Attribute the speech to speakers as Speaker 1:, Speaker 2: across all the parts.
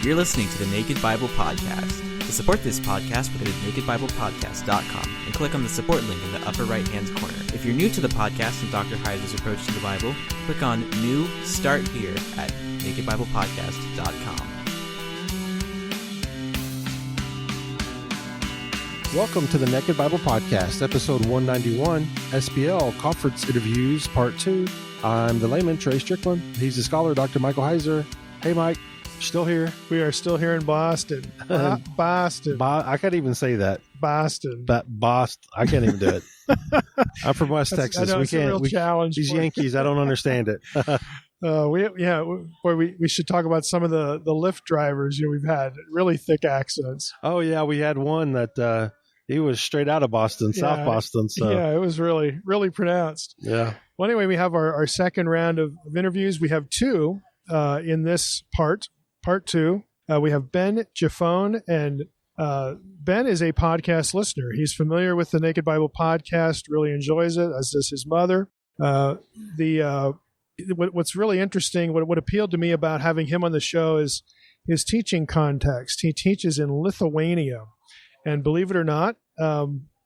Speaker 1: You're listening to the Naked Bible Podcast. To support this podcast, go to nakedbiblepodcast.com and click on the support link in the upper right-hand corner. If you're new to the podcast and Dr. Heiser's approach to the Bible, click on New Start Here at nakedbiblepodcast.com.
Speaker 2: Welcome to the Naked Bible Podcast, episode 191, SBL Conference Interviews, Part 2. I'm the layman, Trey Strickland. He's the scholar, Dr. Michael Heiser. Hey, Mike. Still here?
Speaker 3: We are still here in Boston. Boston.
Speaker 2: I can't even say that.
Speaker 3: Boston.
Speaker 2: Boston. I can't even do it. I'm from West Texas.
Speaker 3: I know, it's a real challenge.
Speaker 2: These Yankees, I don't understand it.
Speaker 3: We should talk about some of the Lyft drivers. We've had really thick accents.
Speaker 2: Oh yeah, we had one that he was straight out of Boston, South Boston. So
Speaker 3: yeah, it was really, really pronounced.
Speaker 2: Yeah.
Speaker 3: Well, anyway, we have our second round of interviews. We have two in this part 2. We have Ben Giffone, and Ben is a podcast listener. He's familiar with the Naked Bible Podcast, really enjoys it, as does his mother. What's really interesting, what appealed to me about having him on the show is his teaching context. He teaches in Lithuania, and believe it or not,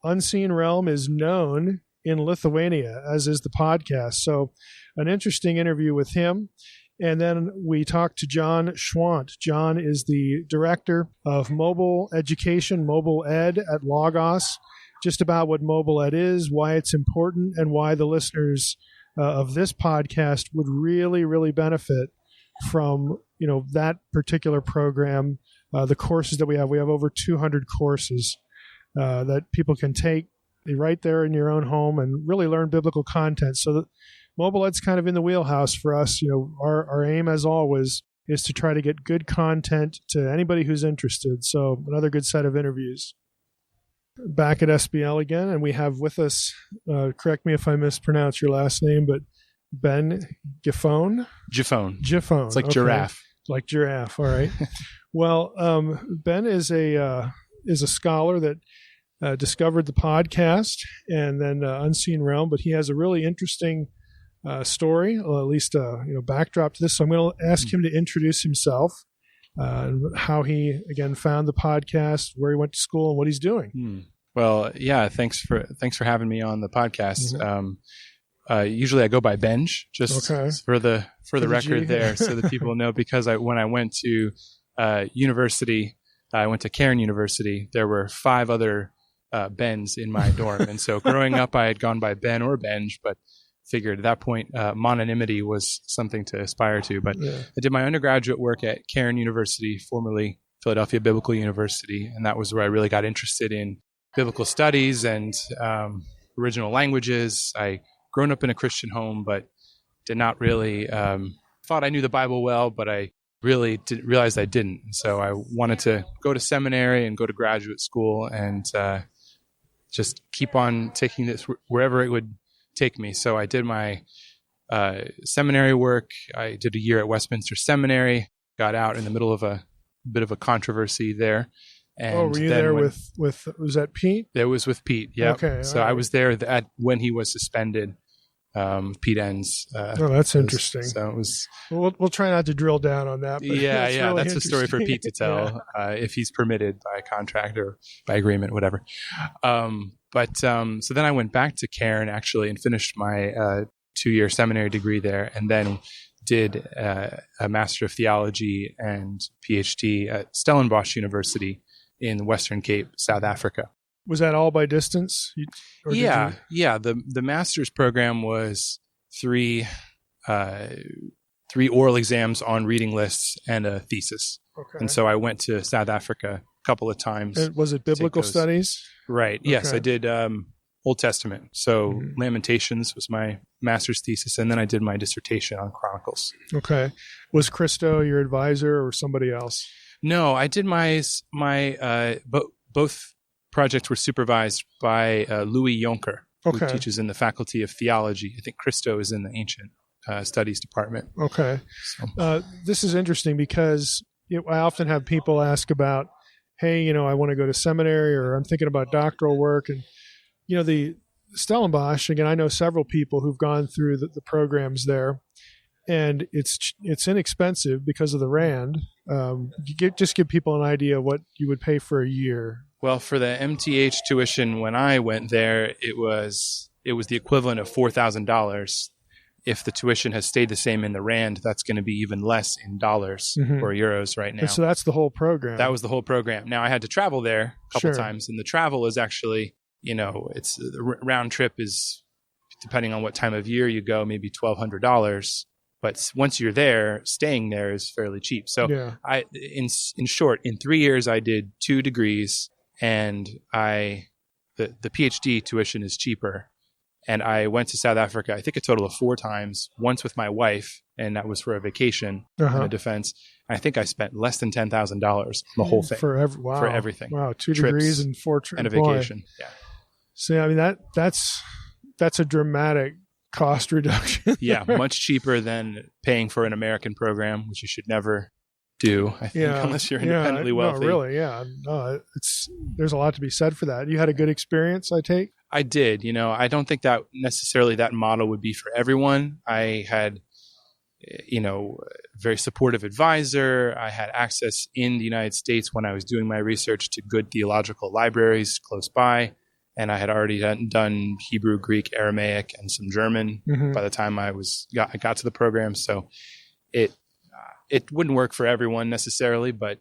Speaker 3: Unseen Realm is known in Lithuania, as is the podcast. So an interesting interview with him. And then we talked to John Schwandt. John is the director of mobile education, mobile ed at Logos, just about what mobile ed is, why it's important, and why the listeners of this podcast would really, really benefit from, that particular program, the courses that we have. We have over 200 courses that people can take right there in your own home and really learn biblical content. So that mobile ed's kind of in the wheelhouse for us. Our aim, as always, is to try to get good content to anybody who's interested. So another good set of interviews. Back at SBL again, and we have with us, correct me if I mispronounce your last name, but Ben Giffone?
Speaker 4: Giffone.
Speaker 3: It's
Speaker 4: like giraffe.
Speaker 3: Like giraffe, all right. Well, Ben is a scholar that discovered the podcast and then Unseen Realm, but he has a really interesting story, or at least backdrop to this. So I'm going to ask him to introduce himself, and how he again found the podcast, where he went to school, and what he's doing.
Speaker 4: Well, yeah, thanks for having me on the podcast. Mm-hmm. Usually I go by Benj, just for the record there, so that people know, because when I went to university, I went to Cairn University. There were 5 other Bens in my dorm, and so growing up, I had gone by Ben or Benj, but figured at that point mononymity was something to aspire to. But I did my undergraduate work at Cairn University, formerly Philadelphia Biblical University, and that was where I really got interested in biblical studies and original languages. I grown up in a Christian home, but did not really thought I knew the Bible well, but I really realized I didn't. So I wanted to go to seminary and go to graduate school and just keep on taking this wherever it would take me. So I did my seminary work. I did a year at Westminster Seminary, got out in the middle of a bit of a controversy there. And
Speaker 3: were you there with was that Pete?
Speaker 4: It was with Pete, yeah.
Speaker 3: Okay.
Speaker 4: So I was there when he was suspended. Pete Enns.
Speaker 3: That's interesting.
Speaker 4: So it was.
Speaker 3: We'll try not to drill down on that. But
Speaker 4: really that's a story for Pete to tell, if he's permitted by contract or by agreement, whatever. So then I went back to Cairn actually and finished my 2-year seminary degree there, and then did a Master of Theology and PhD at Stellenbosch University in Western Cape, South Africa.
Speaker 3: Was that all by distance?
Speaker 4: Yeah. The master's program was 3 oral exams on reading lists and a thesis.
Speaker 3: Okay.
Speaker 4: And so I went to South Africa a couple of times.
Speaker 3: Was it biblical studies?
Speaker 4: Right. Okay. Yes, I did Old Testament. So Lamentations was my master's thesis, and then I did my dissertation on Chronicles. Okay.
Speaker 3: Was Christo your advisor or somebody else?
Speaker 4: No, I did both projects were supervised by Louis Jonker, who teaches in the Faculty of Theology. I think Christo is in the Ancient Studies Department.
Speaker 3: Okay. So. This is interesting because I often have people ask about, hey, I want to go to seminary, or I'm thinking about doctoral work. And, the Stellenbosch, again, I know several people who've gone through the programs there, and it's inexpensive because of the Rand. Just give people an idea of what you would pay for a year.
Speaker 4: Well, for the MTH tuition, when I went there, it was the equivalent of $4,000. If the tuition has stayed the same in the rand, that's going to be even less in dollars or euros right now.
Speaker 3: And so that's the whole program.
Speaker 4: That was the whole program. Now I had to travel there a couple times, and the travel is actually, it's the round trip is, depending on what time of year you go, maybe $1,200. But once you're there, staying there is fairly cheap. So in short, in 3 years, I did 2 degrees, and the PhD tuition is cheaper. And I went to South Africa, I think a total of 4 times, once with my wife, and that was for a vacation in a defense. And I think I spent less than $10,000 on the whole thing.
Speaker 3: For everything. Wow, 2
Speaker 4: Trips
Speaker 3: degrees and 4 trips.
Speaker 4: And a vacation. Yeah.
Speaker 3: So, I mean, that's a dramatic cost reduction.
Speaker 4: Yeah, much cheaper than paying for an American program, which you should never do, I think, unless you're independently wealthy.
Speaker 3: No, really, no, there's a lot to be said for that. You had a good experience, I take?
Speaker 4: I did. I don't think that necessarily that model would be for everyone. I had, a very supportive advisor. I had access in the United States when I was doing my research to good theological libraries close by. And I had already done Hebrew, Greek, Aramaic, and some German by the time I got to the program. So it wouldn't work for everyone necessarily, but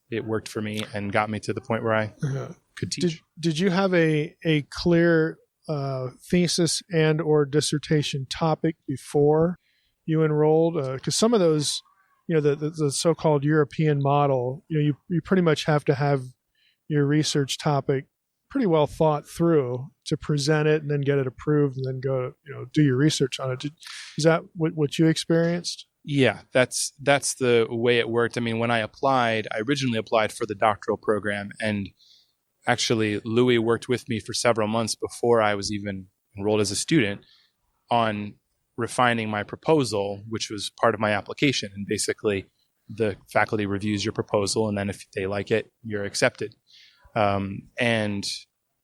Speaker 4: it worked for me and got me to the point where I could teach.
Speaker 3: Did you have a clear thesis and or dissertation topic before you enrolled? Because some of those, the so-called European model, you pretty much have to have your research topic pretty well thought through to present it and then get it approved and then go, do your research on it. Is that what you experienced?
Speaker 4: Yeah, that's the way it worked. I mean, when I originally applied for the doctoral program, and actually Louis worked with me for several months before I was even enrolled as a student on refining my proposal, which was part of my application. And basically the faculty reviews your proposal, and then if they like it, you're accepted. And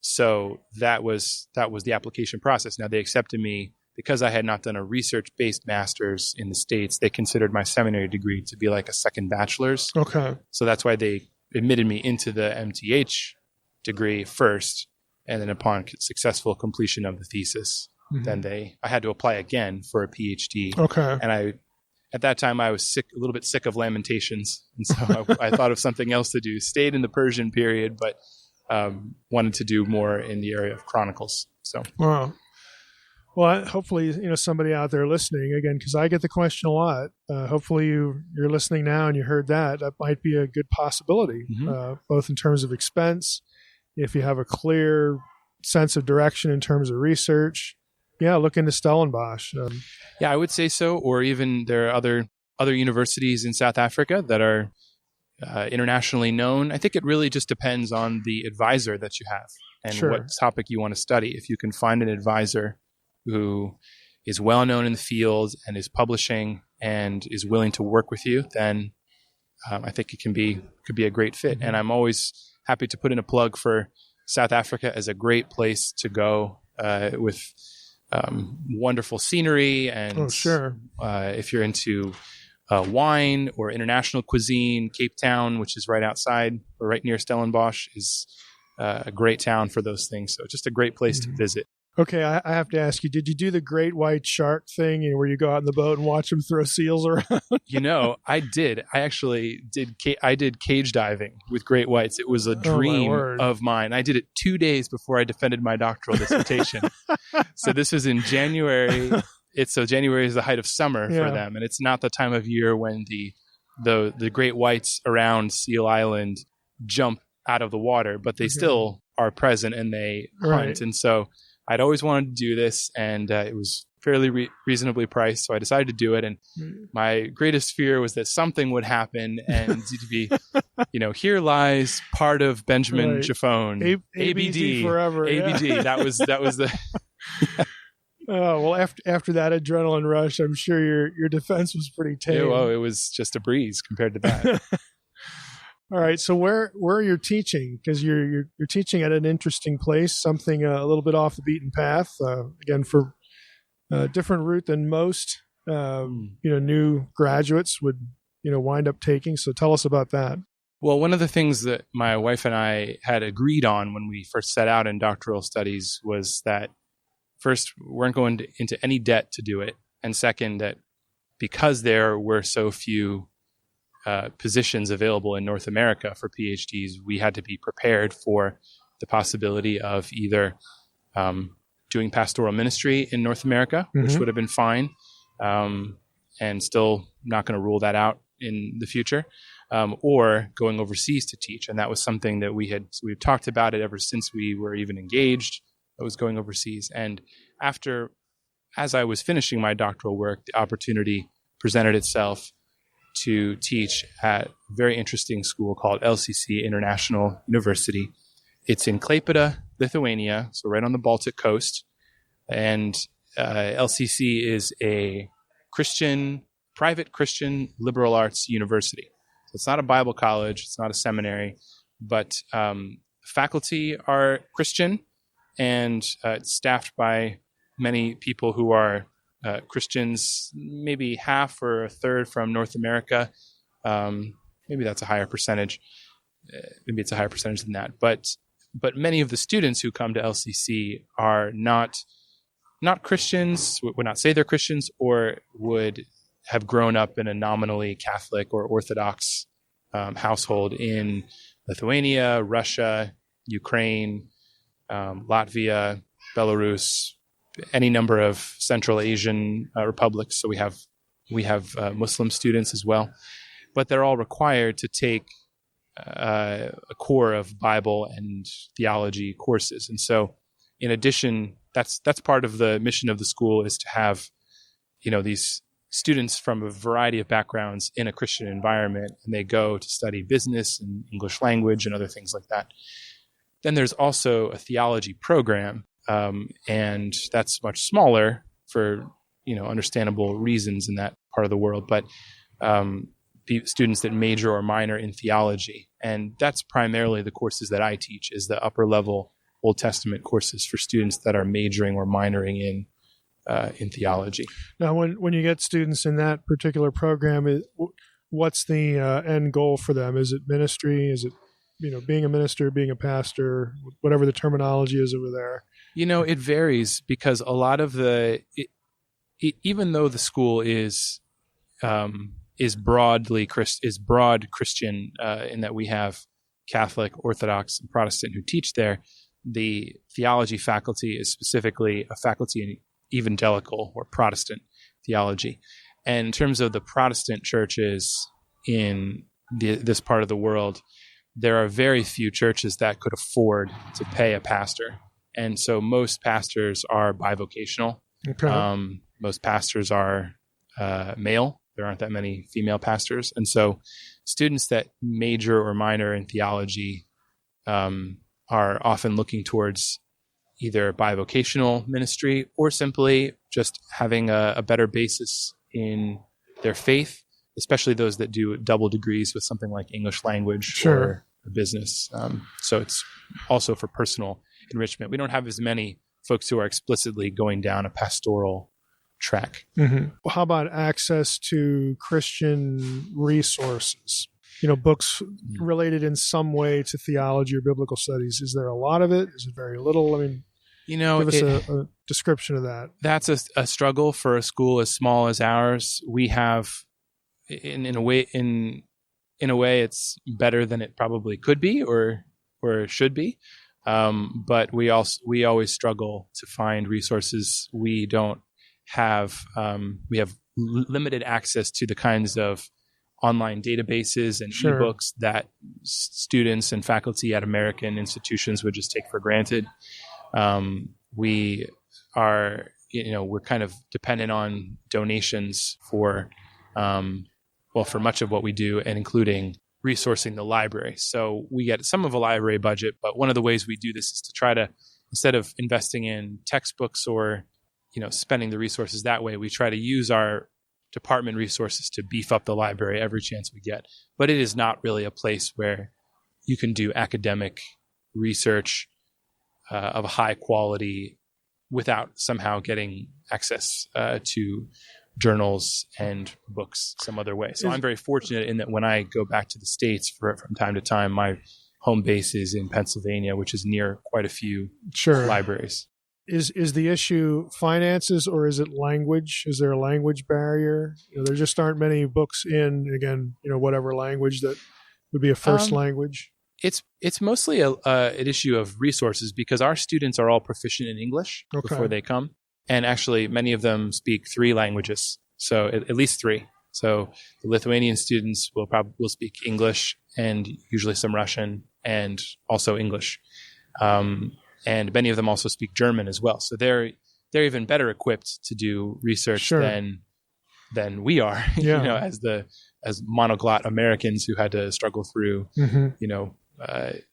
Speaker 4: so that was the application process. Now they accepted me because I had not done a research-based master's in the States. They considered my seminary degree to be like a second bachelor's.
Speaker 3: Okay.
Speaker 4: So that's why they admitted me into the MTH degree first. And then upon successful completion of the thesis, then I had to apply again for a PhD.
Speaker 3: Okay.
Speaker 4: And at that time, I was a little bit sick of Lamentations. And so I thought of something else to do. Stayed in the Persian period, but wanted to do more in the area of Chronicles. So,
Speaker 3: wow. Well, hopefully, somebody out there listening, again, because I get the question a lot. Hopefully you're listening now and you heard that. That might be a good possibility, both in terms of expense, if you have a clear sense of direction in terms of research. Yeah, look into Stellenbosch.
Speaker 4: Yeah, I would say so. Or even there are other universities in South Africa that are internationally known. I think it really just depends on the advisor that you have and what topic you want to study. If you can find an advisor who is well known in the field and is publishing and is willing to work with you, then I think it could be a great fit. And I'm always happy to put in a plug for South Africa as a great place to go with wonderful scenery. And if you're into wine or international cuisine, Cape Town, which is right outside or right near Stellenbosch, is a great town for those things. So just a great place to visit.
Speaker 3: Okay, I have to ask you, did you do the great white shark thing where you go out in the boat and watch them throw seals around?
Speaker 4: I did. I actually did. I did cage diving with great whites. It was a dream of mine. I did it 2 days before I defended my doctoral dissertation. So this was in January. January is the height of summer for them, and it's not the time of year when the great whites around Seal Island jump out of the water, but they still are present and they hunt. And so I'd always wanted to do this, and it was fairly reasonably priced, so I decided to do it. And my greatest fear was that something would happen, and to be, here lies part of Benjamin Giffone,
Speaker 3: ABD forever.
Speaker 4: ABD. Yeah. That was the.
Speaker 3: Oh, well, after that adrenaline rush, I'm sure your defense was pretty tame.
Speaker 4: Oh, it was just a breeze compared to that.
Speaker 3: All right. So where are you teaching? Because you're teaching at an interesting place, something a little bit off the beaten path. Again, for a different route than most, new graduates would wind up taking. So tell us about that.
Speaker 4: Well, one of the things that my wife and I had agreed on when we first set out in doctoral studies was that first, we weren't going into any debt to do it. And second, that because there were so few positions available in North America for PhDs, we had to be prepared for the possibility of either doing pastoral ministry in North America, which would have been fine, and still not going to rule that out in the future, or going overseas to teach. And that was something that we've talked about it ever since we were even engaged. I was going overseas. And as I was finishing my doctoral work, the opportunity presented itself to teach at a very interesting school called LCC International University. It's in Klaipėda, Lithuania, so right on the Baltic coast. And LCC is a private Christian liberal arts university. So it's not a Bible college, it's not a seminary, but faculty are Christian, and it's staffed by many people who are Christians, maybe half or a third from North America. Maybe that's a higher percentage. Maybe it's a higher percentage than that. But many of the students who come to LCC are not Christians, would not say they're Christians, or would have grown up in a nominally Catholic or Orthodox household in Lithuania, Russia, Ukraine, Latvia, Belarus, any number of Central Asian republics. So we have Muslim students as well, but they're all required to take a core of Bible and theology courses. And so, in addition, that's part of the mission of the school, is to have these students from a variety of backgrounds in a Christian environment, and they go to study business and English language and other things like that. Then there's also a theology program, and that's much smaller for understandable reasons in that part of the world. But students that major or minor in theology, and that's primarily the courses that I teach, is the upper level Old Testament courses for students that are majoring or minoring in theology.
Speaker 3: Now, when you get students in that particular program, what's the end goal for them? Is it ministry? Is it being a minister, being a pastor, whatever the terminology is over there?
Speaker 4: It varies, because a lot of even though the school is broad Christian, in that we have Catholic, Orthodox, and Protestant who teach there, the theology faculty is specifically a faculty in evangelical or Protestant theology. And in terms of the Protestant churches in this part of the world, there are very few churches that could afford to pay a pastor. And so most pastors are bivocational.
Speaker 3: Okay.
Speaker 4: Most pastors are male. There aren't that many female pastors. And so students that major or minor in theology are often looking towards either bivocational ministry or simply just having a better basis in their faith, especially those that do double degrees with something like English language or business. So it's also for personal enrichment. We don't have as many folks who are explicitly going down a pastoral track.
Speaker 3: Mm-hmm. Well, how about access to Christian resources? Books related in some way to theology or biblical studies. Is there a lot of it? Is it very little? I mean, give us a description of that.
Speaker 4: That's a struggle for a school as small as ours. We have, in a way, it's better than it probably could be or should be. But we always struggle to find resources. We don't have, we have limited access to the kinds of online databases and ebooks that students and faculty at American institutions would just take for granted. We are, we're kind of dependent on donations for much of what we do, and including resourcing the library. So we get some of a library budget, but one of the ways we do this is to try to, instead of investing in textbooks or, spending the resources that way, we try to use our department resources to beef up the library every chance we get. But it is not really a place where you can do academic research of a high quality without somehow getting access to journals and books some other way. So I'm very fortunate in that when I go back to the States from time to time, my home base is in Pennsylvania, which is near quite a few libraries.
Speaker 3: Is the issue finances, or is it language? Is there a language barrier? There just aren't many books in, again, whatever language that would be a first language.
Speaker 4: It's mostly an issue of resources, because our students are all proficient in English before they come. And actually, many of them speak 3 languages, so at least 3. So the Lithuanian students will speak English and usually some Russian and also English. And many of them also speak German as well. So they're even better equipped to do research than we are, as monoglot Americans who had to struggle through,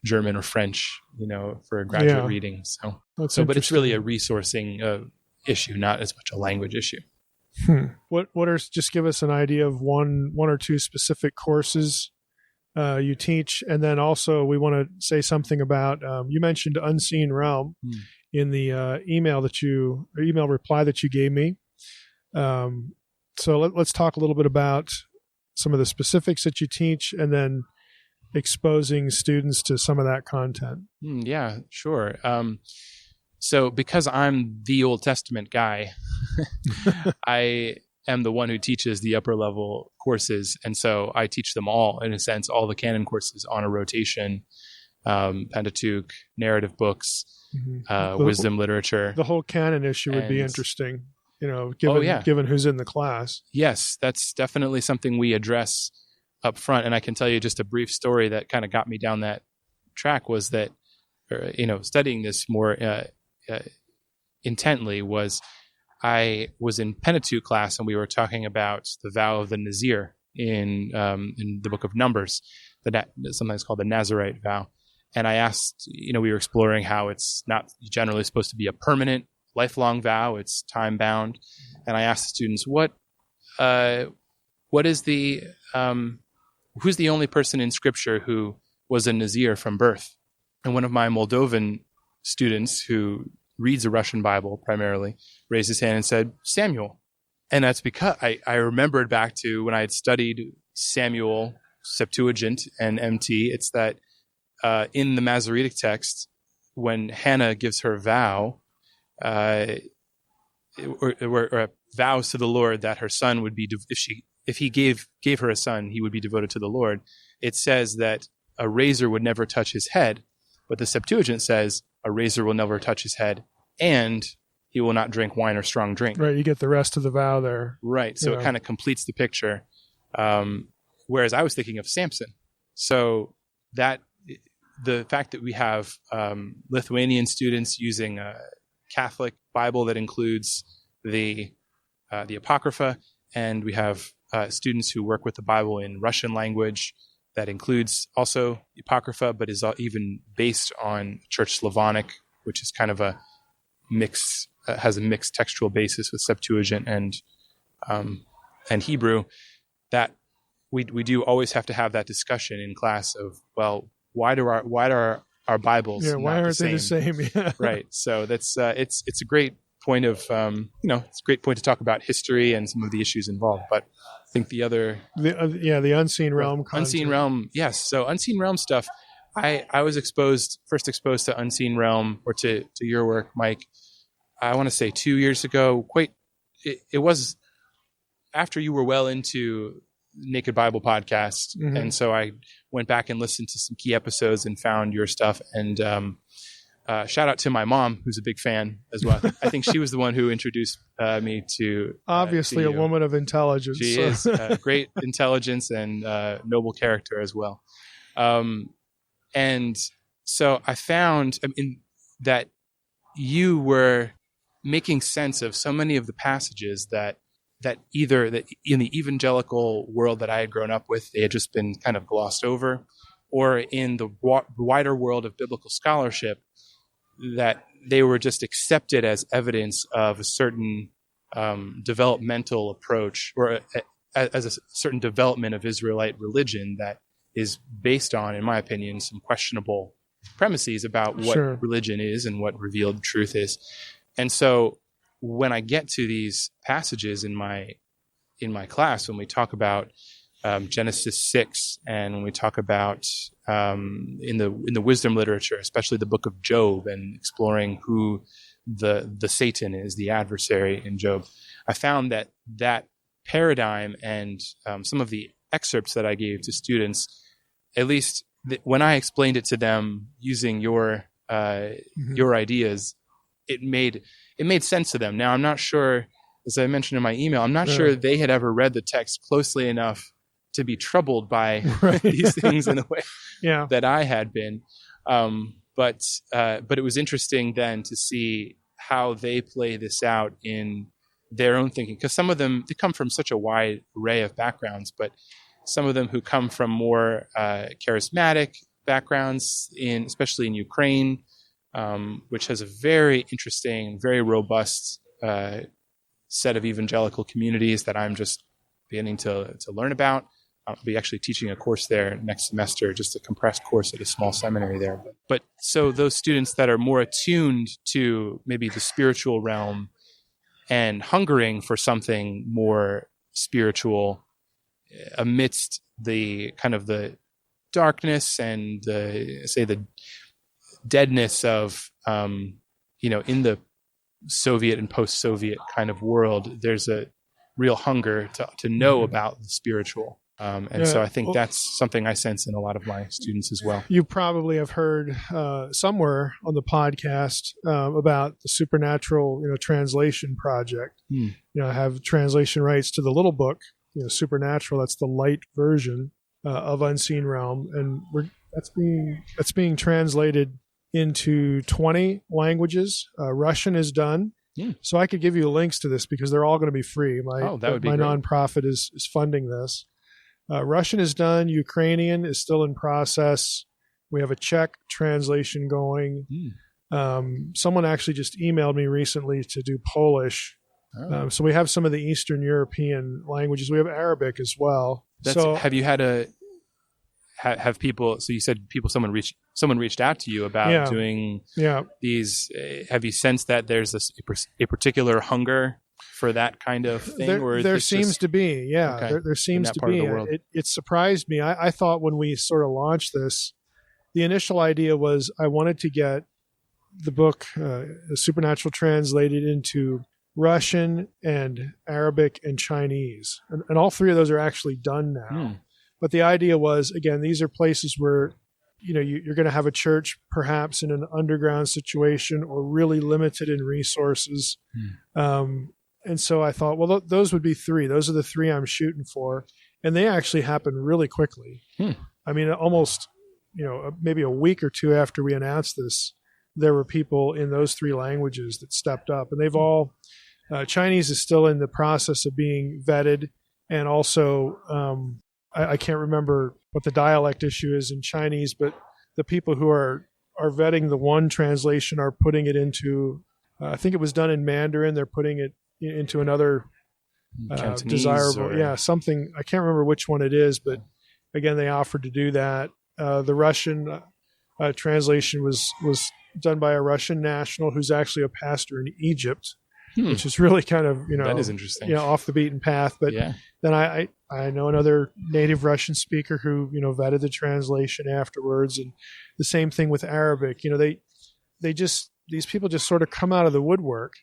Speaker 4: German or French, for graduate reading. But it's really a resourcing issue, not as much a language issue.
Speaker 3: Just give us an idea of one or two specific courses you teach, and then also we want to say something about you mentioned unseen realm in the email reply that you gave me. So let's talk a little bit about some of the specifics that you teach, and then exposing students to some of that content.
Speaker 4: Yeah, sure. So because I'm the Old Testament guy, I am the one who teaches the upper level courses. And so I teach them all, in a sense, all the canon courses on a rotation, Pentateuch, narrative books, wisdom literature.
Speaker 3: The whole canon issue would be interesting, given who's in the class.
Speaker 4: Yes, that's definitely something we address up front. And I can tell you just a brief story that kind of got me down that track was that, studying this more intently was I was in Pentateuch class, and we were talking about the vow of the Nazir in the book of Numbers, that sometimes called the Nazirite vow. And I asked, we were exploring how it's not generally supposed to be a permanent, lifelong vow; it's time bound. And I asked the students, what is the who's the only person in Scripture who was a Nazir from birth? And one of my Moldovan students, who reads a Russian Bible primarily, raised his hand and said, Samuel. And that's because I remembered back to when I had studied Samuel, Septuagint, and MT. It's that in the Masoretic text, when Hannah gives her vow, or vows to the Lord that her son would be, if he gave her a son, he would be devoted to the Lord. It says that a razor would never touch his head, but the Septuagint says a razor will never touch his head, and he will not drink wine or strong drink.
Speaker 3: Right, you get the rest of the vow there.
Speaker 4: Right, so it kind of completes the picture. Whereas I was thinking of Samson. So that the fact that we have Lithuanian students using a Catholic Bible that includes the Apocrypha, and we have students who work with the Bible in Russian language that includes also the Apocrypha, but is even based on Church Slavonic, which is kind of a mix, has a mixed textual basis with Septuagint and Hebrew. That we do always have to have that discussion in class of, well, why do our Bibles?
Speaker 3: Why aren't they the same? Yeah.
Speaker 4: Right. So that's it's a great point of it's a great point to talk about history and some of the issues involved. But I think the
Speaker 3: unseen realm content.
Speaker 4: Unseen realm, yes. So unseen realm stuff. I was first exposed to unseen realm, or to your work, Mike. I want to say 2 years ago. It was after you were well into Naked Bible podcast, and so I went back and listened to some key episodes and found your stuff. And shout out to my mom, who's a big fan as well. I think she was the one who introduced me to
Speaker 3: obviously
Speaker 4: to
Speaker 3: a woman of intelligence.
Speaker 4: She is great intelligence and noble character as well. And so I found that you were making sense of so many of the passages that either that in the evangelical world that I had grown up with, they had just been kind of glossed over, or in the wider world of biblical scholarship, that they were just accepted as evidence of a certain developmental approach, or as a certain development of Israelite religion that is based on, in my opinion, some questionable premises about what religion is and what revealed truth is. And so when I get to these passages in my in my class when we talk about Genesis 6, and when we talk about in the wisdom literature, especially the book of Job, and exploring who the Satan is, the adversary in Job, I found that paradigm and some of the excerpts that I gave to students, at least when I explained it to them using your ideas, it made sense to them. Now, I'm not sure, as I mentioned in my email, I'm not sure they had ever read the text closely enough to be troubled by these things in the way that I had been. But it was interesting then to see how they play this out in their own thinking, because some of them, they come from such a wide array of backgrounds, but some of them who come from more charismatic backgrounds, especially in Ukraine, which has a very interesting, very robust set of evangelical communities that I'm just beginning to learn about. I'll be actually teaching a course there next semester, just a compressed course at a small seminary there. But so those students that are more attuned to maybe the spiritual realm and hungering for something more spiritual amidst the kind of the darkness and the deadness of, in the Soviet and post-Soviet kind of world, there's a real hunger to know about the spiritual. So I think that's something I sense in a lot of my students as well.
Speaker 3: You probably have heard somewhere on the podcast about the Supernatural, translation project. I have translation rights to the little book, Supernatural. That's the light version of Unseen Realm, and that's being translated into 20 languages. Russian is done. So I could give you links to this because they're all going to be free. My nonprofit is funding this. Russian is done. Ukrainian is still in process. We have a Czech translation going. Someone actually just emailed me recently to do Polish. So we have some of the Eastern European languages. We have Arabic as well.
Speaker 4: Have you had have people? So you said someone reached out to you about doing these. Have you sensed that there's a particular hunger for that kind of thing?
Speaker 3: There seems to be. There seems to be. It surprised me. I thought when we sort of launched this, the initial idea was I wanted to get the book, the Supernatural, translated into Russian and Arabic and Chinese. And all three of those are actually done now. But the idea was, again, these are places where, you're going to have a church perhaps in an underground situation or really limited in resources. And so I thought, well, those would be three. Those are the three I'm shooting for. And they actually happen really quickly. I mean, almost, maybe a week or two after we announced this, there were people in those three languages that stepped up. And they've all, Chinese is still in the process of being vetted. And also, I can't remember what the dialect issue is in Chinese, but the people who are vetting the one translation are putting it into, I think it was done in Mandarin. They're putting it into another desirable, something. I can't remember which one it is, but again, they offered to do that. The Russian translation was done by a Russian national who's actually a pastor in Egypt, which is really kind of,
Speaker 4: that is interesting,
Speaker 3: off the beaten path. But then I know another native Russian speaker who, vetted the translation afterwards. And the same thing with Arabic. These people just sort of come out of the woodwork.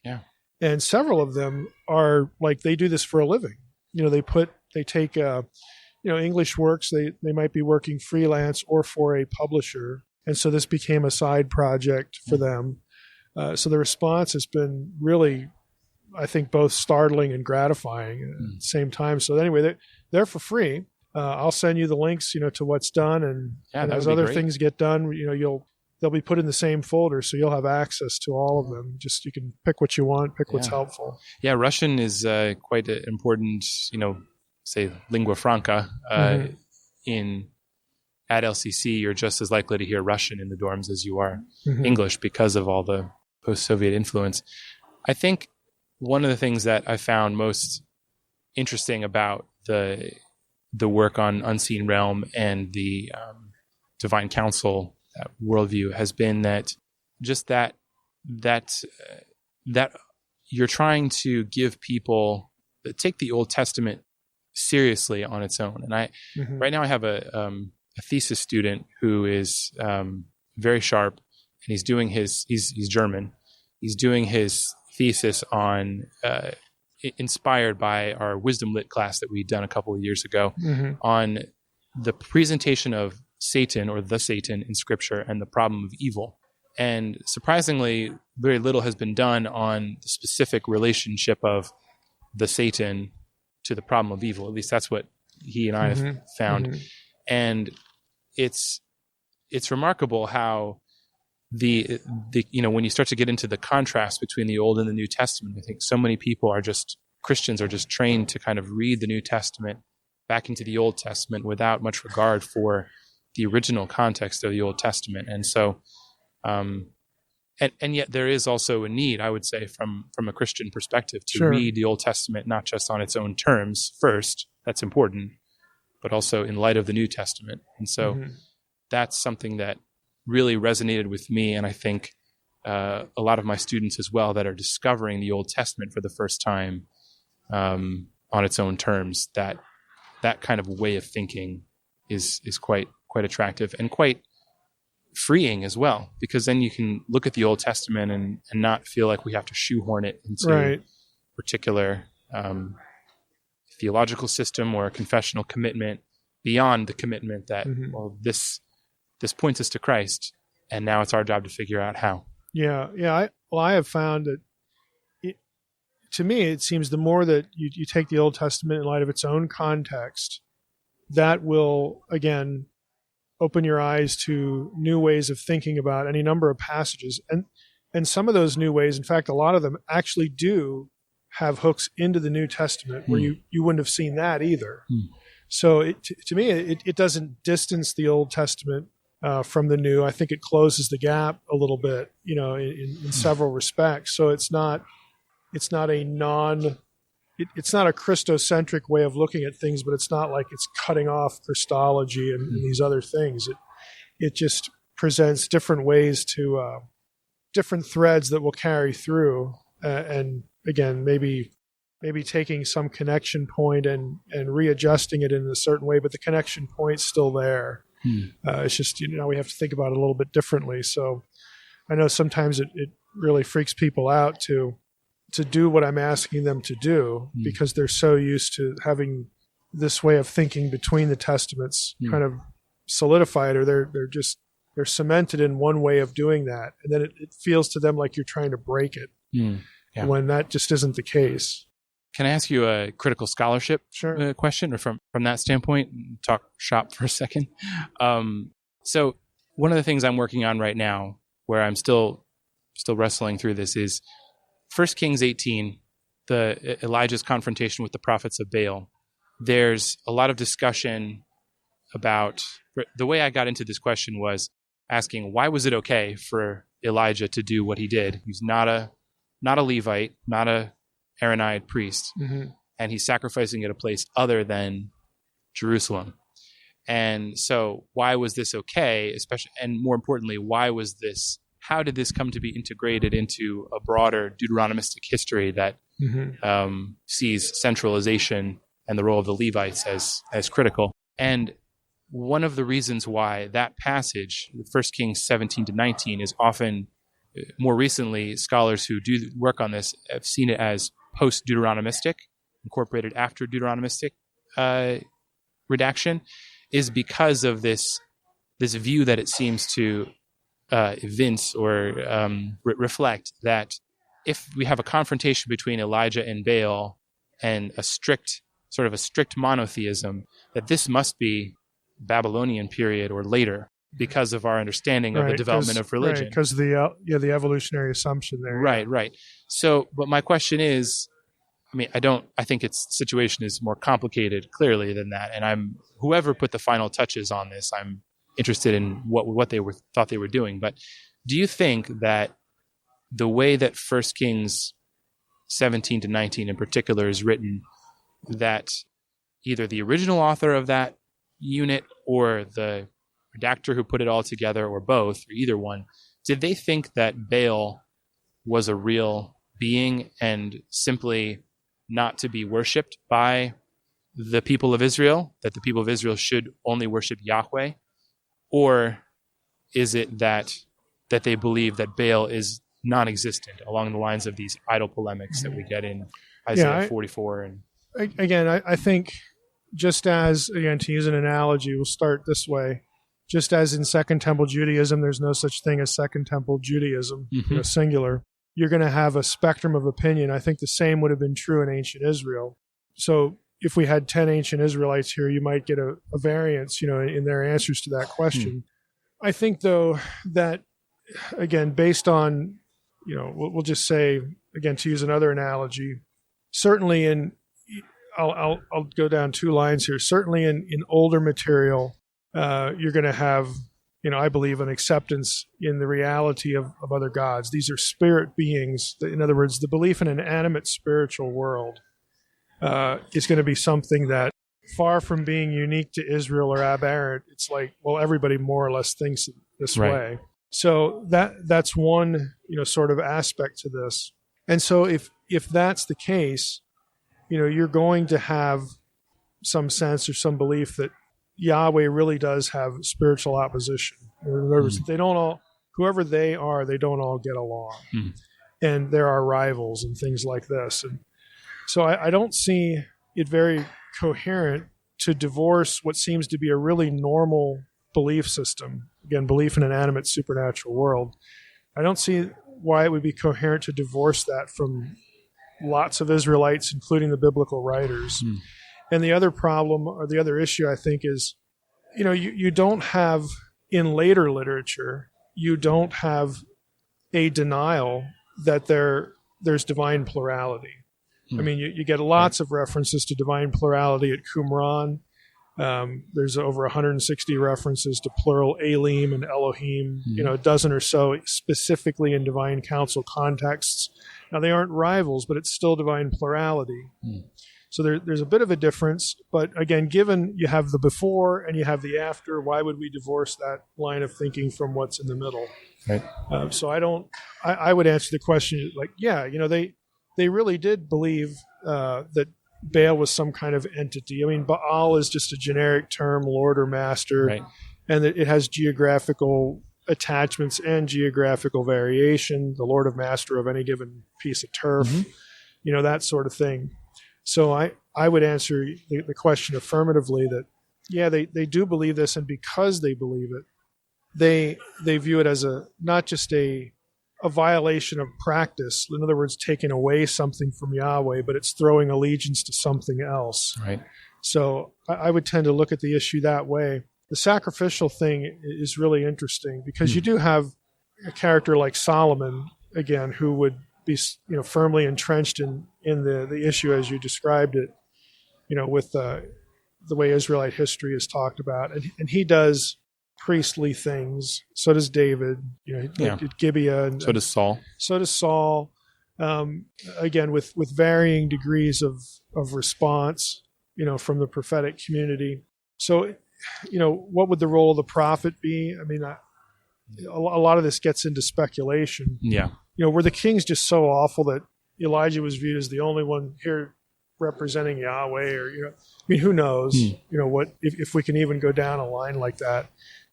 Speaker 3: And several of them are like, they do this for a living. They take, English works. They might be working freelance or for a publisher. And so this became a side project for them. So the response has been really, I think, both startling and gratifying at the same time. So anyway, they're for free. I'll send you the links, to what's done. And as other things get done, they'll be put in the same folder. So you'll have access to all of them. Just, you can pick what you want, pick what's helpful.
Speaker 4: Yeah. Russian is quite an important, say lingua franca, at LCC. You're just as likely to hear Russian in the dorms as you are English because of all the post-Soviet influence. I think one of the things that I found most interesting about the work on Unseen Realm and the Divine Council worldview has been that you're trying to give people, take the Old Testament seriously on its own. And right now I have a thesis student who is very sharp, and he's German. He's doing his thesis on inspired by our Wisdom Lit class that we'd done a couple of years ago on the presentation of Satan or the Satan in Scripture and the problem of evil. And surprisingly, very little has been done on the specific relationship of the Satan to the problem of evil. At least that's what he and I have found. And it's remarkable how the when you start to get into the contrast between the Old and the New Testament, I think so many Christians are just trained to kind of read the New Testament back into the Old Testament without much regard for the original context of the Old Testament. And so, and yet there is also a need, I would say, from a Christian perspective to read the Old Testament, not just on its own terms first, that's important, but also in light of the New Testament. And so that's something that really resonated with me, and I think a lot of my students as well that are discovering the Old Testament for the first time on its own terms. That kind of way of thinking is quite attractive and quite freeing as well, because then you can look at the Old Testament and not feel like we have to shoehorn it into a particular theological system or a confessional commitment beyond the commitment that this points us to Christ, and now it's our job to figure out how. I have found that to me, it seems the more that you take the Old Testament in light of its own context, that will, again, open your eyes to new ways of thinking about any number of passages. And some of those new ways, in fact, a lot of them actually do have hooks into the New Testament where you wouldn't have seen that either. So to me, it doesn't distance the Old Testament from the New. I think it closes the gap a little bit, in several respects. So it's not a Christocentric way of looking at things, but it's not like it's cutting off Christology and these other things. It just presents different ways to different threads that will carry through, and again, maybe taking some connection point and readjusting it in a certain way, but the connection point's still there. It's just, we have to think about it a little bit differently. So I know sometimes it really freaks people out to do what I'm asking them to do because they're so used to having this way of thinking between the testaments kind of solidified, or they're cemented in one way of doing that. And then it feels to them like you're trying to break it when that just isn't the case. Can I ask you a critical scholarship question, or from that standpoint, talk shop for a second? So one of the things I'm working on right now, where I'm still wrestling through this, is 1 Kings 18, Elijah's confrontation with the prophets of Baal. There's a lot of discussion about, the way I got into this question was asking, why was it okay for Elijah to do what he did? He's not a Levite, not a Aaronite priest, and he's sacrificing at a place other than Jerusalem. And so why was this okay, especially, and more importantly, how did this come to be integrated into a broader Deuteronomistic history that sees centralization and the role of the Levites as critical? And one of the reasons why that passage, 1 Kings 17 to 19, is often, more recently, scholars who do work on this have seen it as post-Deuteronomistic, incorporated after Deuteronomistic redaction, is because of this view that it seems to evince or reflect that if we have a confrontation between Elijah and Baal and a strict monotheism, that this must be Babylonian period or later because of our understanding of the development of religion.
Speaker 3: Because the evolutionary assumption there.
Speaker 4: Right. So, but my question is, I think its situation is more complicated, clearly, than that. And whoever put the final touches on this, I'm interested in what they thought they were doing. But do you think that the way that 1 Kings 17 to 19 in particular is written, that either the original author of that unit or the redactor who put it all together, or both, or either one, did they think that Baal was a real being and simply not to be worshipped by the people of Israel, that the people of Israel should only worship Yahweh? Or is it that they believe that Baal is non-existent, along the lines of these idol polemics that we get in Isaiah 44? And
Speaker 3: again, I think, just as, again, to use an analogy, we'll start this way. Just as in Second Temple Judaism, there's no such thing as Second Temple Judaism, singular. You're going to have a spectrum of opinion. I think the same would have been true in ancient Israel. So if we had 10 ancient Israelites here, you might get a variance, in their answers to that question. I think, though, that, again, based on, we'll just say, again, to use another analogy, certainly I'll go down 2 lines here. Certainly in older material, you're going to have, I believe, an acceptance in the reality of other gods. These are spirit beings. In other words, the belief in an animate spiritual world is going to be something that, far from being unique to Israel or aberrant, it's like, well, everybody more or less thinks this way. So that's one, sort of aspect to this. And so if that's the case, you're going to have some sense or some belief that Yahweh really does have spiritual opposition. In other words, they don't all, whoever they are, they don't all get along. And there are rivals and things like this. And so I don't see it very coherent to divorce what seems to be a really normal belief system. Again, belief in an animate supernatural world. I don't see why it would be coherent to divorce that from lots of Israelites, including the biblical writers. And the other problem, or the other issue, I think, is, you don't have, in later literature, you don't have a denial that there's divine plurality. I mean, you get lots of references to divine plurality at Qumran. There's over 160 references to plural Elim and Elohim, a dozen or so specifically in divine council contexts. Now, they aren't rivals, but it's still divine plurality. So there's a bit of a difference. But again, given you have the before and you have the after, why would we divorce that line of thinking from what's in the middle?
Speaker 4: Right.
Speaker 3: So I would answer the question like, they really did believe that Baal was some kind of entity. I mean, Baal is just a generic term, Lord or Master, and it has geographical attachments and geographical variation, the Lord of Master of any given piece of turf, that sort of thing. So I would answer the question affirmatively that, they do believe this, and because they believe it, they view it as not just a violation of practice. In other words, taking away something from Yahweh, but it's throwing allegiance to something else.
Speaker 4: Right.
Speaker 3: So I would tend to look at the issue that way. The sacrificial thing is really interesting because you do have a character like Solomon, again, who would be, firmly entrenched in the issue as you described it, with the way Israelite history is talked about. And he does priestly things. So does David, at Gibeah. And
Speaker 4: so does Saul.
Speaker 3: Again, with varying degrees of response, from the prophetic community. So, what would the role of the prophet be? I mean, a lot of this gets into speculation.
Speaker 4: Yeah.
Speaker 3: Were the kings just so awful that Elijah was viewed as the only one here representing Yahweh, or, who knows, what, if we can even go down a line like that.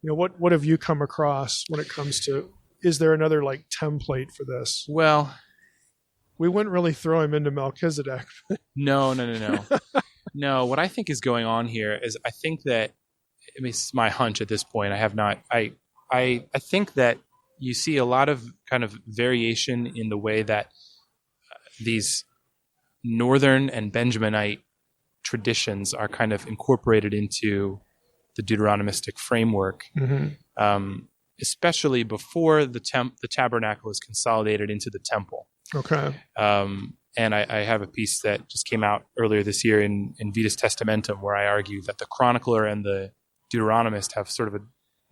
Speaker 3: What have you come across when it comes to, is there another template for this? Well, we wouldn't really throw him into Melchizedek.
Speaker 4: No. No, what I think is going on here is I think that, it's my hunch at this point. I think that you see a lot of kind of variation in the way that these Northern and Benjaminite traditions are kind of incorporated into the Deuteronomistic framework, especially before the tabernacle is consolidated into the temple.
Speaker 3: Okay.
Speaker 4: And I have a piece that just came out earlier this year in Vetus Testamentum, where I argue that the chronicler and the Deuteronomist have sort of a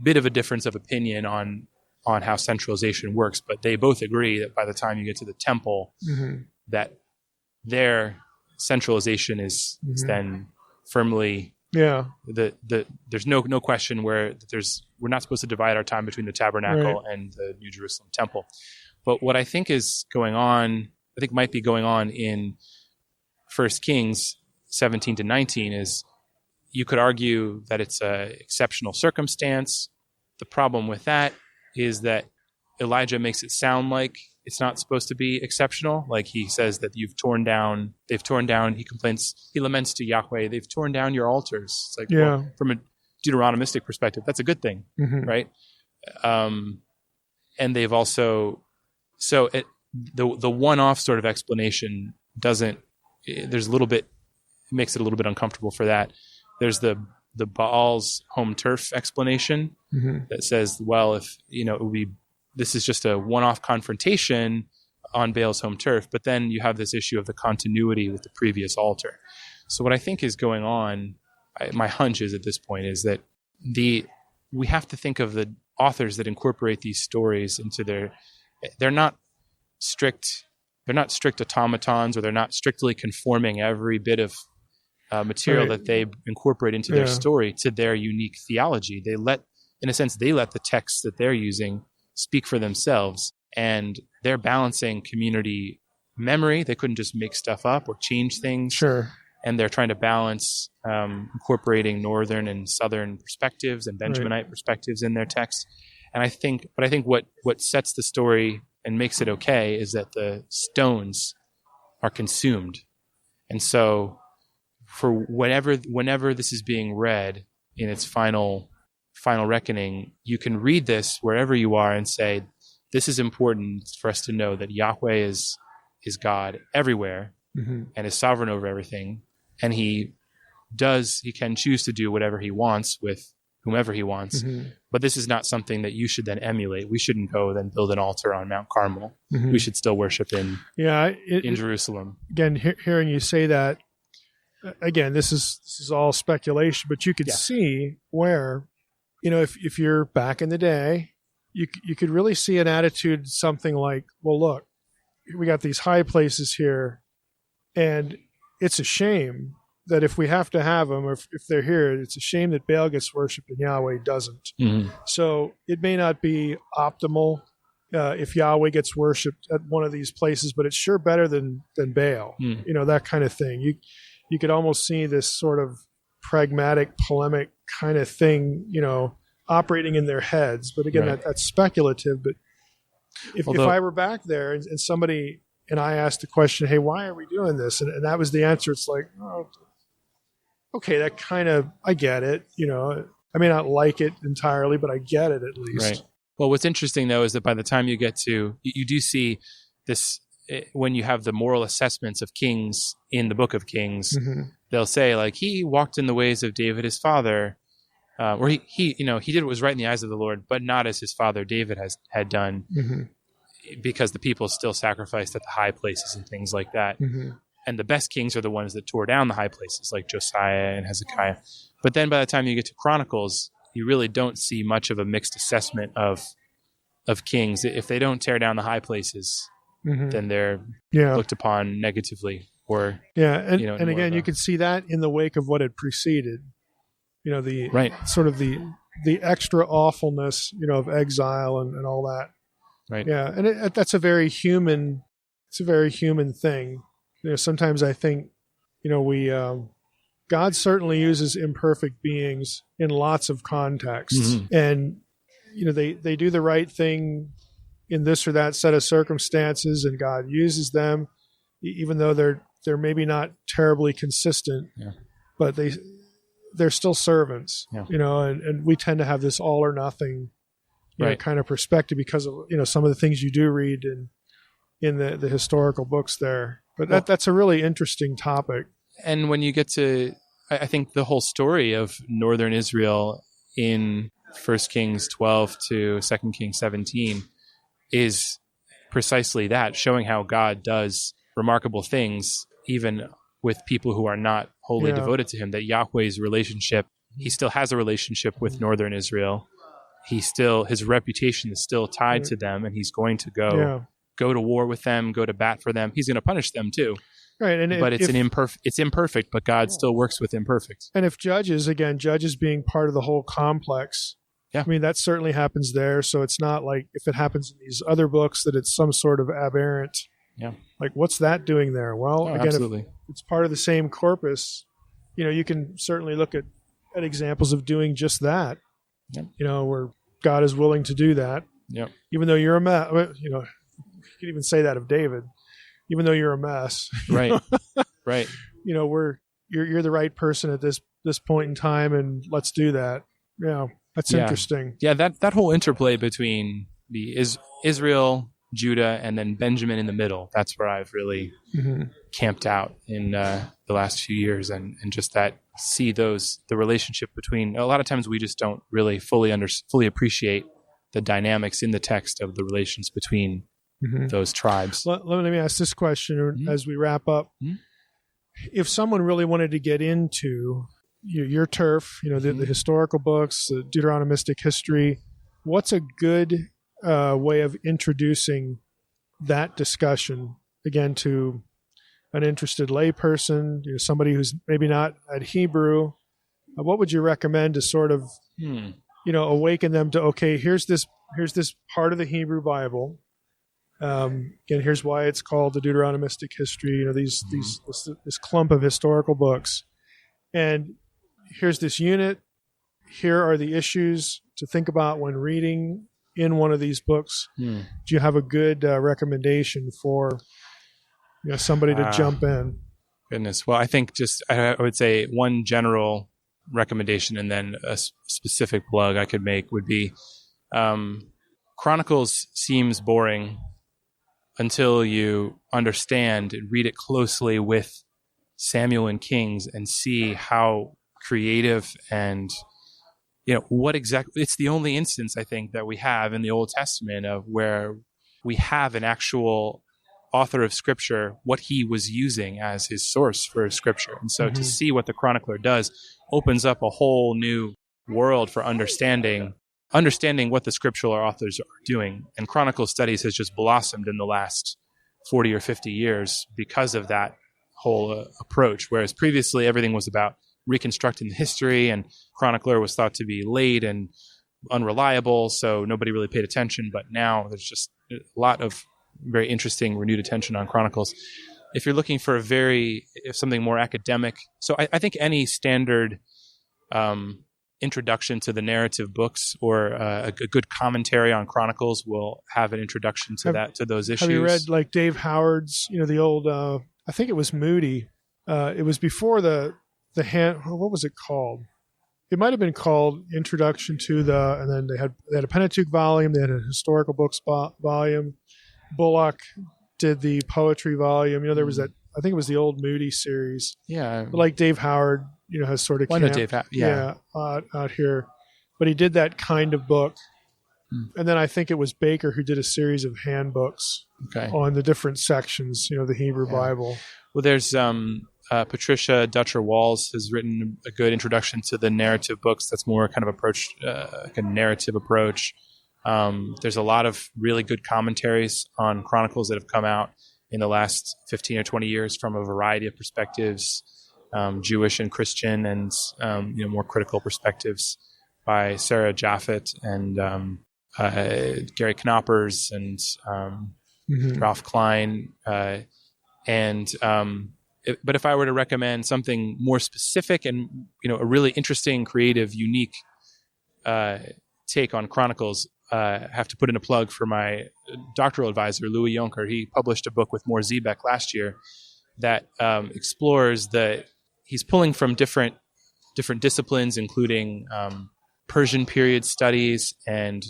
Speaker 4: bit of a difference of opinion on how centralization works, but they both agree that by the time you get to the temple, that their centralization is then firmly there's no question where we're not supposed to divide our time between the tabernacle and the New Jerusalem temple. But what I think is going on, might be going on in 1 Kings, 17 to 19 is, you could argue that it's an exceptional circumstance. The problem with that is that Elijah makes it sound like it's not supposed to be exceptional. Like he says that they've torn down, he laments to Yahweh, they've torn down your altars. It's like, well, from a Deuteronomistic perspective, that's a good thing, right? And they've also, the one-off sort of explanation there's a little bit, makes it a little bit uncomfortable for that. There's the Baal's home turf explanation that says, well, if, this is just a one-off confrontation on Baal's home turf, but then you have this issue of the continuity with the previous altar. So what I think is going on, my hunch is at this point, is that we have to think of the authors that incorporate these stories into they're not strict automatons, or they're not strictly conforming every bit of material that they incorporate into their story to their unique theology. They let the texts that they're using speak for themselves, and they're balancing community memory. They couldn't just make stuff up or change things.
Speaker 3: Sure.
Speaker 4: And they're trying to balance incorporating northern and southern perspectives and Benjaminite perspectives in their text. And I think what sets the story and makes it okay is that the stones are consumed. And so for whenever this is being read in its final reckoning, you can read this wherever you are and say, this is important for us to know that Yahweh is God everywhere and is sovereign over everything. And he can choose to do whatever he wants with whomever he wants. But this is not something that you should then emulate. We shouldn't go then build an altar on Mount Carmel. We should still worship in Jerusalem.
Speaker 3: Again, hearing you say that, again, this is all speculation, but you could see where, if you're back in the day, you could really see an attitude, something like, well, look, we got these high places here, and it's a shame that if we have to have them, or if they're here, it's a shame that Baal gets worshipped and Yahweh doesn't. So it may not be optimal if Yahweh gets worshipped at one of these places, but it's sure better than Baal, that kind of thing. You could almost see this sort of pragmatic, polemic kind of thing, operating in their heads. But again, that's speculative. But if I were back there and somebody and I asked the question, hey, why are we doing this? And that was the answer. It's like, oh, okay, that kind of, I get it. I may not like it entirely, but I get it at least.
Speaker 4: Right. Well, what's interesting, though, is that by the time you get to, you do see this, when you have the moral assessments of kings in the book of Kings, they'll say, like, he walked in the ways of David, his father, or he did what was right in the eyes of the Lord, but not as his father David had done, because the people still sacrificed at the high places and things like that. And the best kings are the ones that tore down the high places, like Josiah and Hezekiah. But then by the time you get to Chronicles, you really don't see much of a mixed assessment of kings. If they don't tear down the high places, then they're looked upon negatively. Or
Speaker 3: and again, you could see that in the wake of what had preceded. The sort of the extra awfulness, of exile and all that.
Speaker 4: Right.
Speaker 3: Yeah, and that's a very human. It's a very human thing. Sometimes I think, God certainly uses imperfect beings in lots of contexts, and they do the right thing in this or that set of circumstances, and God uses them, even though they're maybe not terribly consistent, but they're still servants, and we tend to have this all or nothing, kind of perspective because of some of the things you do read in the historical books there. But that's a really interesting topic.
Speaker 4: And when you get to, I think the whole story of northern Israel in 1 Kings 12 to 2 Kings 17 is precisely that, showing how God does remarkable things even with people who are not wholly devoted to him, that Yahweh's relationship, he still has a relationship with northern Israel. His reputation is still tied to them, and he's going to go to war with them, go to bat for them. He's going to punish them too.
Speaker 3: Right,
Speaker 4: but it's imperfect, but God still works with imperfect.
Speaker 3: And if judges being part of the whole complex, I mean, that certainly happens there. So it's not like if it happens in these other books that it's some sort of aberrant
Speaker 4: Yeah.
Speaker 3: Like, what's that doing there? Well, again,
Speaker 4: absolutely.
Speaker 3: if it's part of the same corpus, you can certainly look at examples of doing just that,
Speaker 4: Yep.
Speaker 3: Where God is willing to do that.
Speaker 4: Yep.
Speaker 3: Even though you're a mess, you could even say that of David, even though you're a mess.
Speaker 4: Right. Right.
Speaker 3: You're the right person at this point in time, and let's do that. Yeah. That's interesting.
Speaker 4: Yeah. That whole interplay between the Israel, Judah, and then Benjamin in the middle. That's where I've really camped out in the last few years, and just see the relationship between. A lot of times we just don't really fully appreciate the dynamics in the text of the relations between those tribes.
Speaker 3: Let me ask this question as we wrap up. If someone really wanted to get into your turf, the historical books, the Deuteronomistic history, what's a good way of introducing that discussion, again, to an interested layperson, somebody who's maybe not at Hebrew? What would you recommend to sort of, awaken them to, okay, here's this part of the Hebrew Bible. Again, here's why it's called the Deuteronomistic history. This clump of historical books, and here's this unit. Here are the issues to think about when reading in one of these books. Do you have a good recommendation for somebody to jump in?
Speaker 4: Goodness. Well, I think I would say one general recommendation and then a specific plug I could make would be Chronicles seems boring until you understand and read it closely with Samuel and Kings and see how creative and what exactly. It's the only instance I think that we have in the Old Testament of where we have an actual author of Scripture, what he was using as his source for Scripture. And so to see what the chronicler does opens up a whole new world for understanding what the scriptural authors are doing. And chronicle studies has just blossomed in the last 40 or 50 years because of that whole approach, whereas previously everything was about reconstructing the history, and chronicler was thought to be late and unreliable, so nobody really paid attention. But now there's just a lot of very interesting renewed attention on chronicles. If you're looking for something more academic, so I think any standard introduction to the narrative books or a good commentary on chronicles will have an introduction to those issues.
Speaker 3: Have you read like Dave Howard's, the old, I think it was Moody. It was before the hand, what was it called? It might have been called Introduction to and then they had a Pentateuch volume, they had a historical books volume. Bullock did the poetry volume. There was that, I think it was the old Moody series.
Speaker 4: Yeah.
Speaker 3: But like Dave Howard, has sort of out here. But he did that kind of book. And then I think it was Baker who did a series of handbooks on the different sections, the Hebrew Bible.
Speaker 4: Well, there's Patricia Dutcher-Walls has written a good introduction to the narrative books that's more kind of like a narrative approach. There's a lot of really good commentaries on chronicles that have come out in the last 15 or 20 years from a variety of perspectives, Jewish and Christian, and more critical perspectives by Sarah Jaffet and Gary Knoppers and Ralph Klein. But if I were to recommend something more specific and a really interesting, creative, unique take on chronicles, I have to put in a plug for my doctoral advisor, Louis Jonker. He published a book with Mor Zebek last year that explores he's pulling from different disciplines, including Persian period studies and,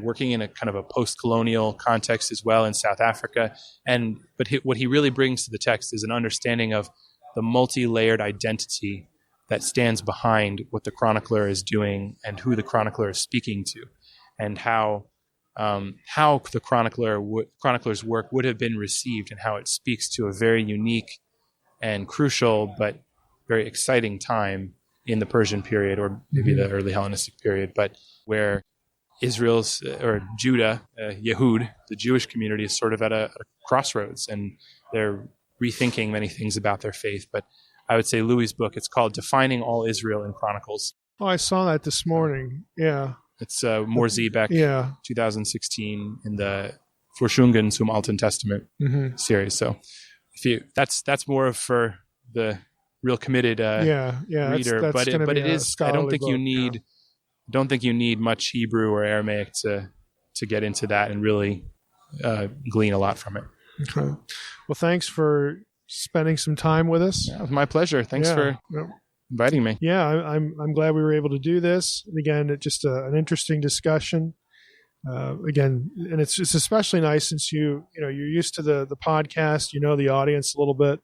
Speaker 4: working in a kind of a post-colonial context as well in South Africa. But what he really brings to the text is an understanding of the multi-layered identity that stands behind what the chronicler is doing and who the chronicler is speaking to, and how the chronicler's work would have been received, and how it speaks to a very unique and crucial but very exciting time in the Persian period, or maybe the early Hellenistic period, but where Israel's or Judah, Yehud, the Jewish community, is sort of at a crossroads, and they're rethinking many things about their faith. But I would say Louis' book, it's called Defining All Israel in Chronicles.
Speaker 3: Oh, I saw that this morning. Yeah.
Speaker 4: It's Mor Zebek, 2016, in the Forschungen zum Alten Testament series. So that's more for the real committed reader.
Speaker 3: That's
Speaker 4: but it is. I don't think you need.
Speaker 3: Yeah.
Speaker 4: Don't think you need much Hebrew or Aramaic to get into that and really glean a lot from it.
Speaker 3: Okay. Well, thanks for spending some time with us.
Speaker 4: Yeah, it was my pleasure. Thanks for inviting me.
Speaker 3: Yeah, I'm glad we were able to do this. And again, it's just an interesting discussion. Again, and it's especially nice since you're used to the podcast, the audience a little bit,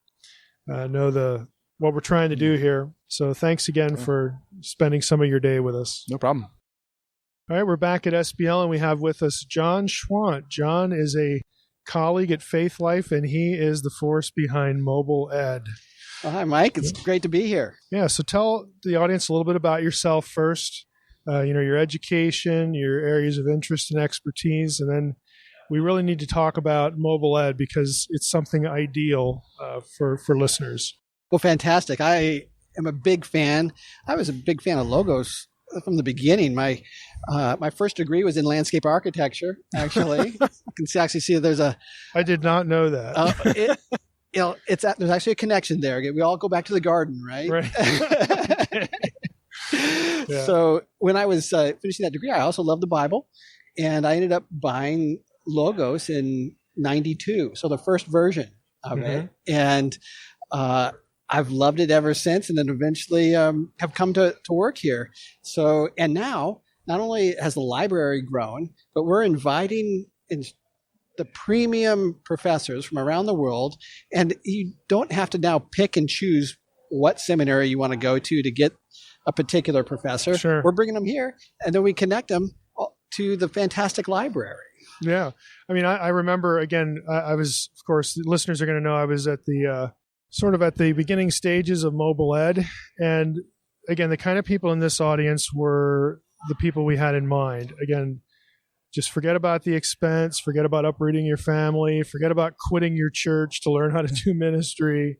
Speaker 3: know what we're trying to do here. So thanks again for spending some of your day with us.
Speaker 4: No problem.
Speaker 3: All right, we're back at SBL, and we have with us John Schwandt. John is a colleague at Faithlife, and he is the force behind Mobile Ed.
Speaker 5: Well, hi, Mike. It's great to be here.
Speaker 3: Yeah, so tell the audience a little bit about yourself first, your education, your areas of interest and expertise, and then we really need to talk about Mobile Ed because it's something ideal for listeners.
Speaker 5: Well, fantastic. I am a big fan. I was a big fan of logos from the beginning. My first degree was in landscape architecture, actually. You can actually see there's a...
Speaker 3: I did not know that.
Speaker 5: There's actually a connection there. We all go back to the garden, right?
Speaker 3: Right.
Speaker 5: Yeah. So when I was finishing that degree, I also loved the Bible. And I ended up buying Logos in 92. So the first version of it. And I've loved it ever since, and then eventually have come to work here. So, and now, not only has the library grown, but we're inviting in the premium professors from around the world, and you don't have to now pick and choose what seminary you want to go to get a particular professor.
Speaker 3: Sure.
Speaker 5: We're bringing them here, and then we connect them to the fantastic library.
Speaker 3: Yeah. I mean, I remember, again, I was, of course, the listeners are going to know I was at the sort of at the beginning stages of Mobile Ed. And again, the kind of people in this audience were the people we had in mind. Again, just forget about the expense, forget about uprooting your family, forget about quitting your church to learn how to do ministry.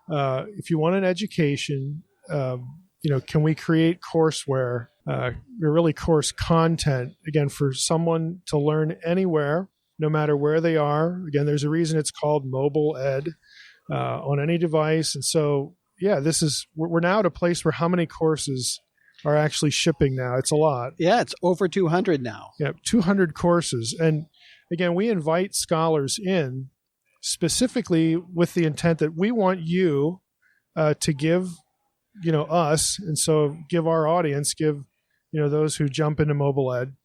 Speaker 3: If you want an education, can we create courseware, really course content, again, for someone to learn anywhere, no matter where they are. Again, there's a reason it's called Mobile Ed. On any device. And so, we're now at a place where how many courses are actually shipping now? It's a lot.
Speaker 5: Yeah, it's over 200 now.
Speaker 3: Yeah, 200 courses. And again, we invite scholars in specifically with the intent that we want you to give, us, and so give our audience, give, those who jump into Mobile Ed,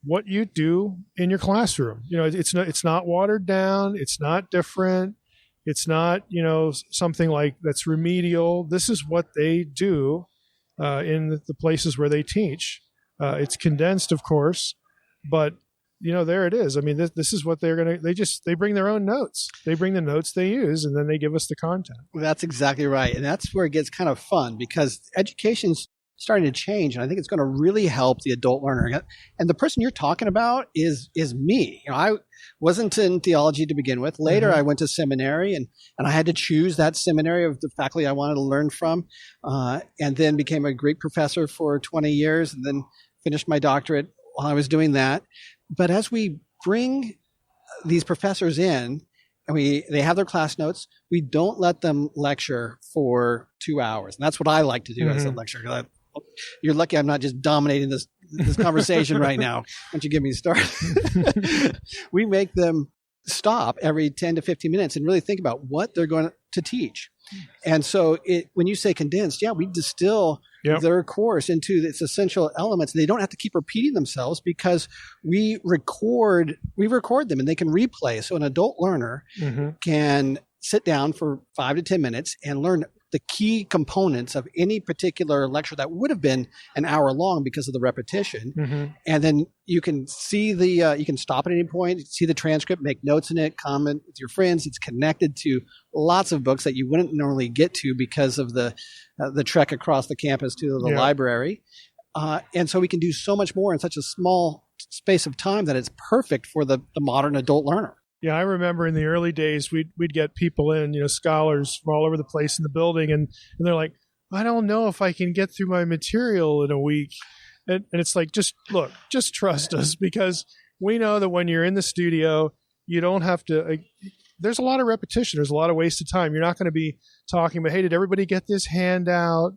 Speaker 3: what you do in your classroom. It's not watered down. It's not different. It's not, something like that's remedial. This is what they do in the places where they teach. It's condensed, of course, but, there it is. I mean, this is what they're going to, they bring their own notes. They bring the notes they use, and then they give us the content.
Speaker 5: Well, that's exactly right. And that's where it gets kind of fun because education's starting to change, and I think it's going to really help the adult learner. And the person you're talking about is me. I wasn't in theology to begin with. Later, I went to seminary, and I had to choose that seminary of the faculty I wanted to learn from, and then became a Greek professor for 20 years, and then finished my doctorate while I was doing that. But as we bring these professors in, and they have their class notes, we don't let them lecture for 2 hours. And that's what I like to do as a lecturer. You're lucky I'm not just dominating this conversation right now. Why don't you get me started? We make them stop every 10 to 15 minutes and really think about what they're going to teach. And so when you say condensed, we distill their course into its essential elements. They don't have to keep repeating themselves because we record them and they can replay. So an adult learner can sit down for 5 to 10 minutes and learn the key components of any particular lecture that would have been an hour long because of the repetition. And then you can see you can stop at any point, see the transcript, make notes in it, comment with your friends. It's connected to lots of books that you wouldn't normally get to because of the trek across the campus to the library. And so we can do so much more in such a small space of time that it's perfect for the modern adult learner.
Speaker 3: Yeah, I remember in the early days, we'd get people in, scholars from all over the place in the building, and they're like, I don't know if I can get through my material in a week. And it's like, just trust us, because we know that when you're in the studio, You don't have to. There's a lot of repetition. There's a lot of wasted time. You're not going to be talking about, hey, did everybody get this handout?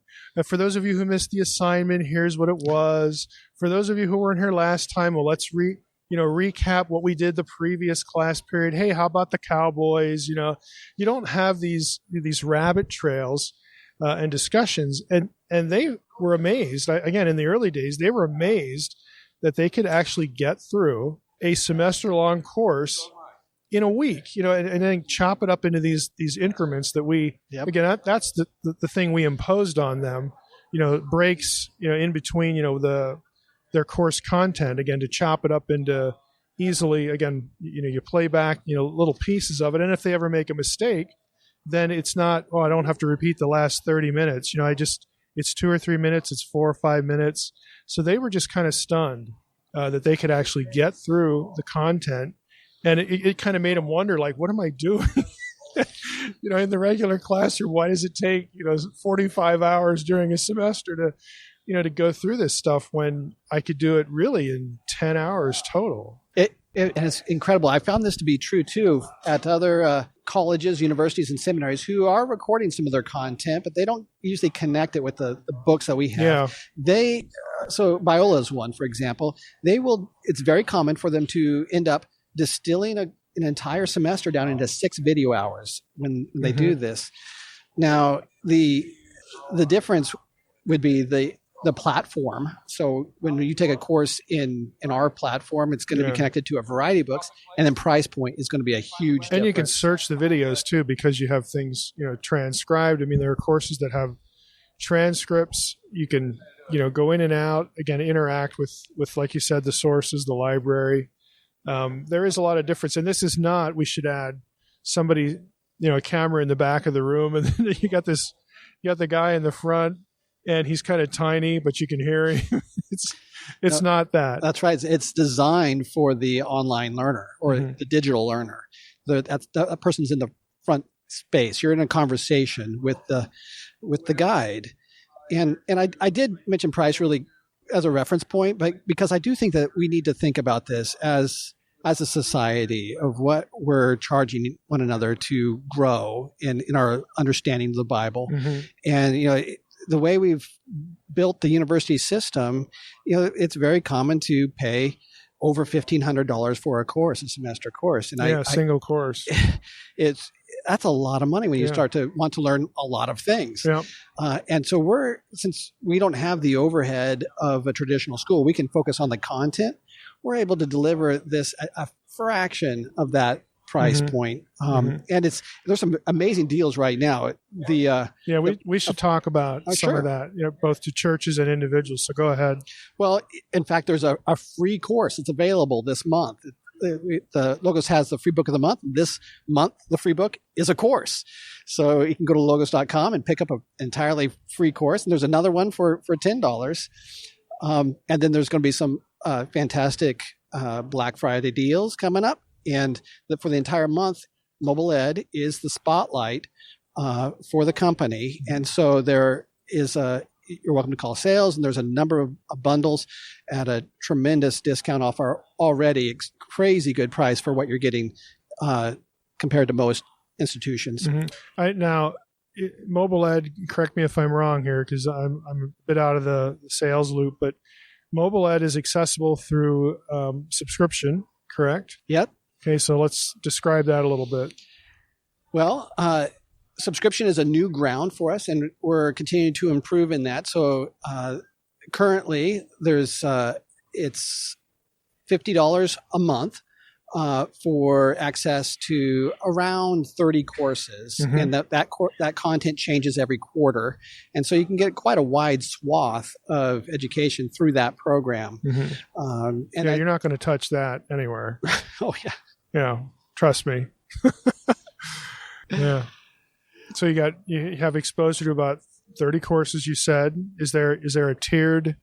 Speaker 3: For those of you who missed the assignment, here's what it was. For those of you who weren't here last time, well, let's recap what we did the previous class period. Hey, how about the Cowboys? You don't have these rabbit trails and discussions. And they were amazed. Again, in the early days, they were amazed that they could actually get through a semester-long course in a week, and then chop it up into these increments that we, again, that's the thing we imposed on them, breaks, in between, their course content, again, to chop it up into easily, again, you play back, little pieces of it. And if they ever make a mistake, then it's not, I don't have to repeat the last 30 minutes. It's 2 or 3 minutes, it's 4 or 5 minutes. So they were just kind of stunned that they could actually get through the content. And it kind of made them wonder, like, what am I doing? In the regular classroom, why does it take, 45 hours during a semester to go through this stuff when I could do it really in 10 hours total?
Speaker 5: And it's incredible. I found this to be true, too, at other colleges, universities, and seminaries who are recording some of their content, but they don't usually connect it with the books that we have. Yeah. So Biola's one, for example, it's very common for them to end up distilling an entire semester down into 6 video hours when they do this. Now, the difference would be the platform. So when you take a course in our platform, it's going to be connected to a variety of books, and then price point is going to be a huge difference.
Speaker 3: And you can search the videos too, because you have things, transcribed. I mean, there are courses that have transcripts. You can, go in and out, again, interact with, like you said, the sources, the library. There is a lot of difference. And this is not, we should add somebody, a camera in the back of the room, and then you got the guy in the front, and he's kind of tiny, but you can hear him. It's not that.
Speaker 5: That's right. It's designed for the online learner or the digital learner. That person's in the front space. You're in a conversation with the guide. And I did mention price really as a reference point, but because I do think that we need to think about this as a society of what we're charging one another to grow in our understanding of the Bible. And, the way we've built the university system, it's very common to pay over $1,500 for a course, a semester course. And
Speaker 3: a single course.
Speaker 5: That's a lot of money when you start to want to learn a lot of things. Yeah. And so since we don't have the overhead of a traditional school, we can focus on the content. We're able to deliver this a fraction of that price point. And there's some amazing deals right now.
Speaker 3: We should talk about some of that, both to churches and individuals. So go ahead.
Speaker 5: Well, in fact, there's a free course that's available this month. The Logos has the free book of the month. This month, the free book is a course. So you can go to logos.com and pick up an entirely free course. And there's another one for $10. And then there's going to be some fantastic Black Friday deals coming up. And for the entire month, Mobile Ed is the spotlight for the company. And so there is you're welcome to call sales, and there's a number of bundles at a tremendous discount off our already crazy good price for what you're getting compared to most institutions.
Speaker 3: Now, Mobile Ed, correct me if I'm wrong here, because I'm a bit out of the sales loop, but Mobile Ed is accessible through subscription, correct?
Speaker 5: Yep.
Speaker 3: Okay, so let's describe that a little bit.
Speaker 5: Well, subscription is a new ground for us, and we're continuing to improve in that. So currently, it's $50 a month for access to around 30 courses, and that content changes every quarter, and so you can get quite a wide swath of education through that program.
Speaker 3: You're not going to touch that anywhere.
Speaker 5: Oh yeah.
Speaker 3: Yeah, trust me. Yeah. So you have exposure to about 30 courses, you said. Is there a tiered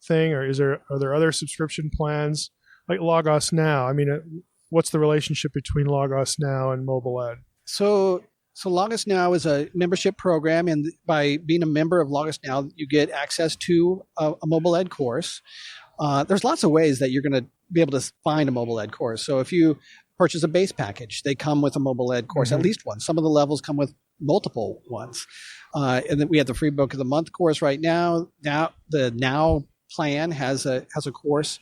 Speaker 3: thing, or are there other subscription plans like Logos Now? I mean, what's the relationship between Logos Now and Mobile Ed?
Speaker 5: So Logos Now is a membership program, and by being a member of Logos Now, you get access to a Mobile Ed course. There's lots of ways that you're going to be able to find a Mobile Ed course. So if you purchase a base package. They come with a mobile ed course, at least one. Some of the levels come with multiple ones. And then we have the free book of the month course right now. Now the Now plan has a course.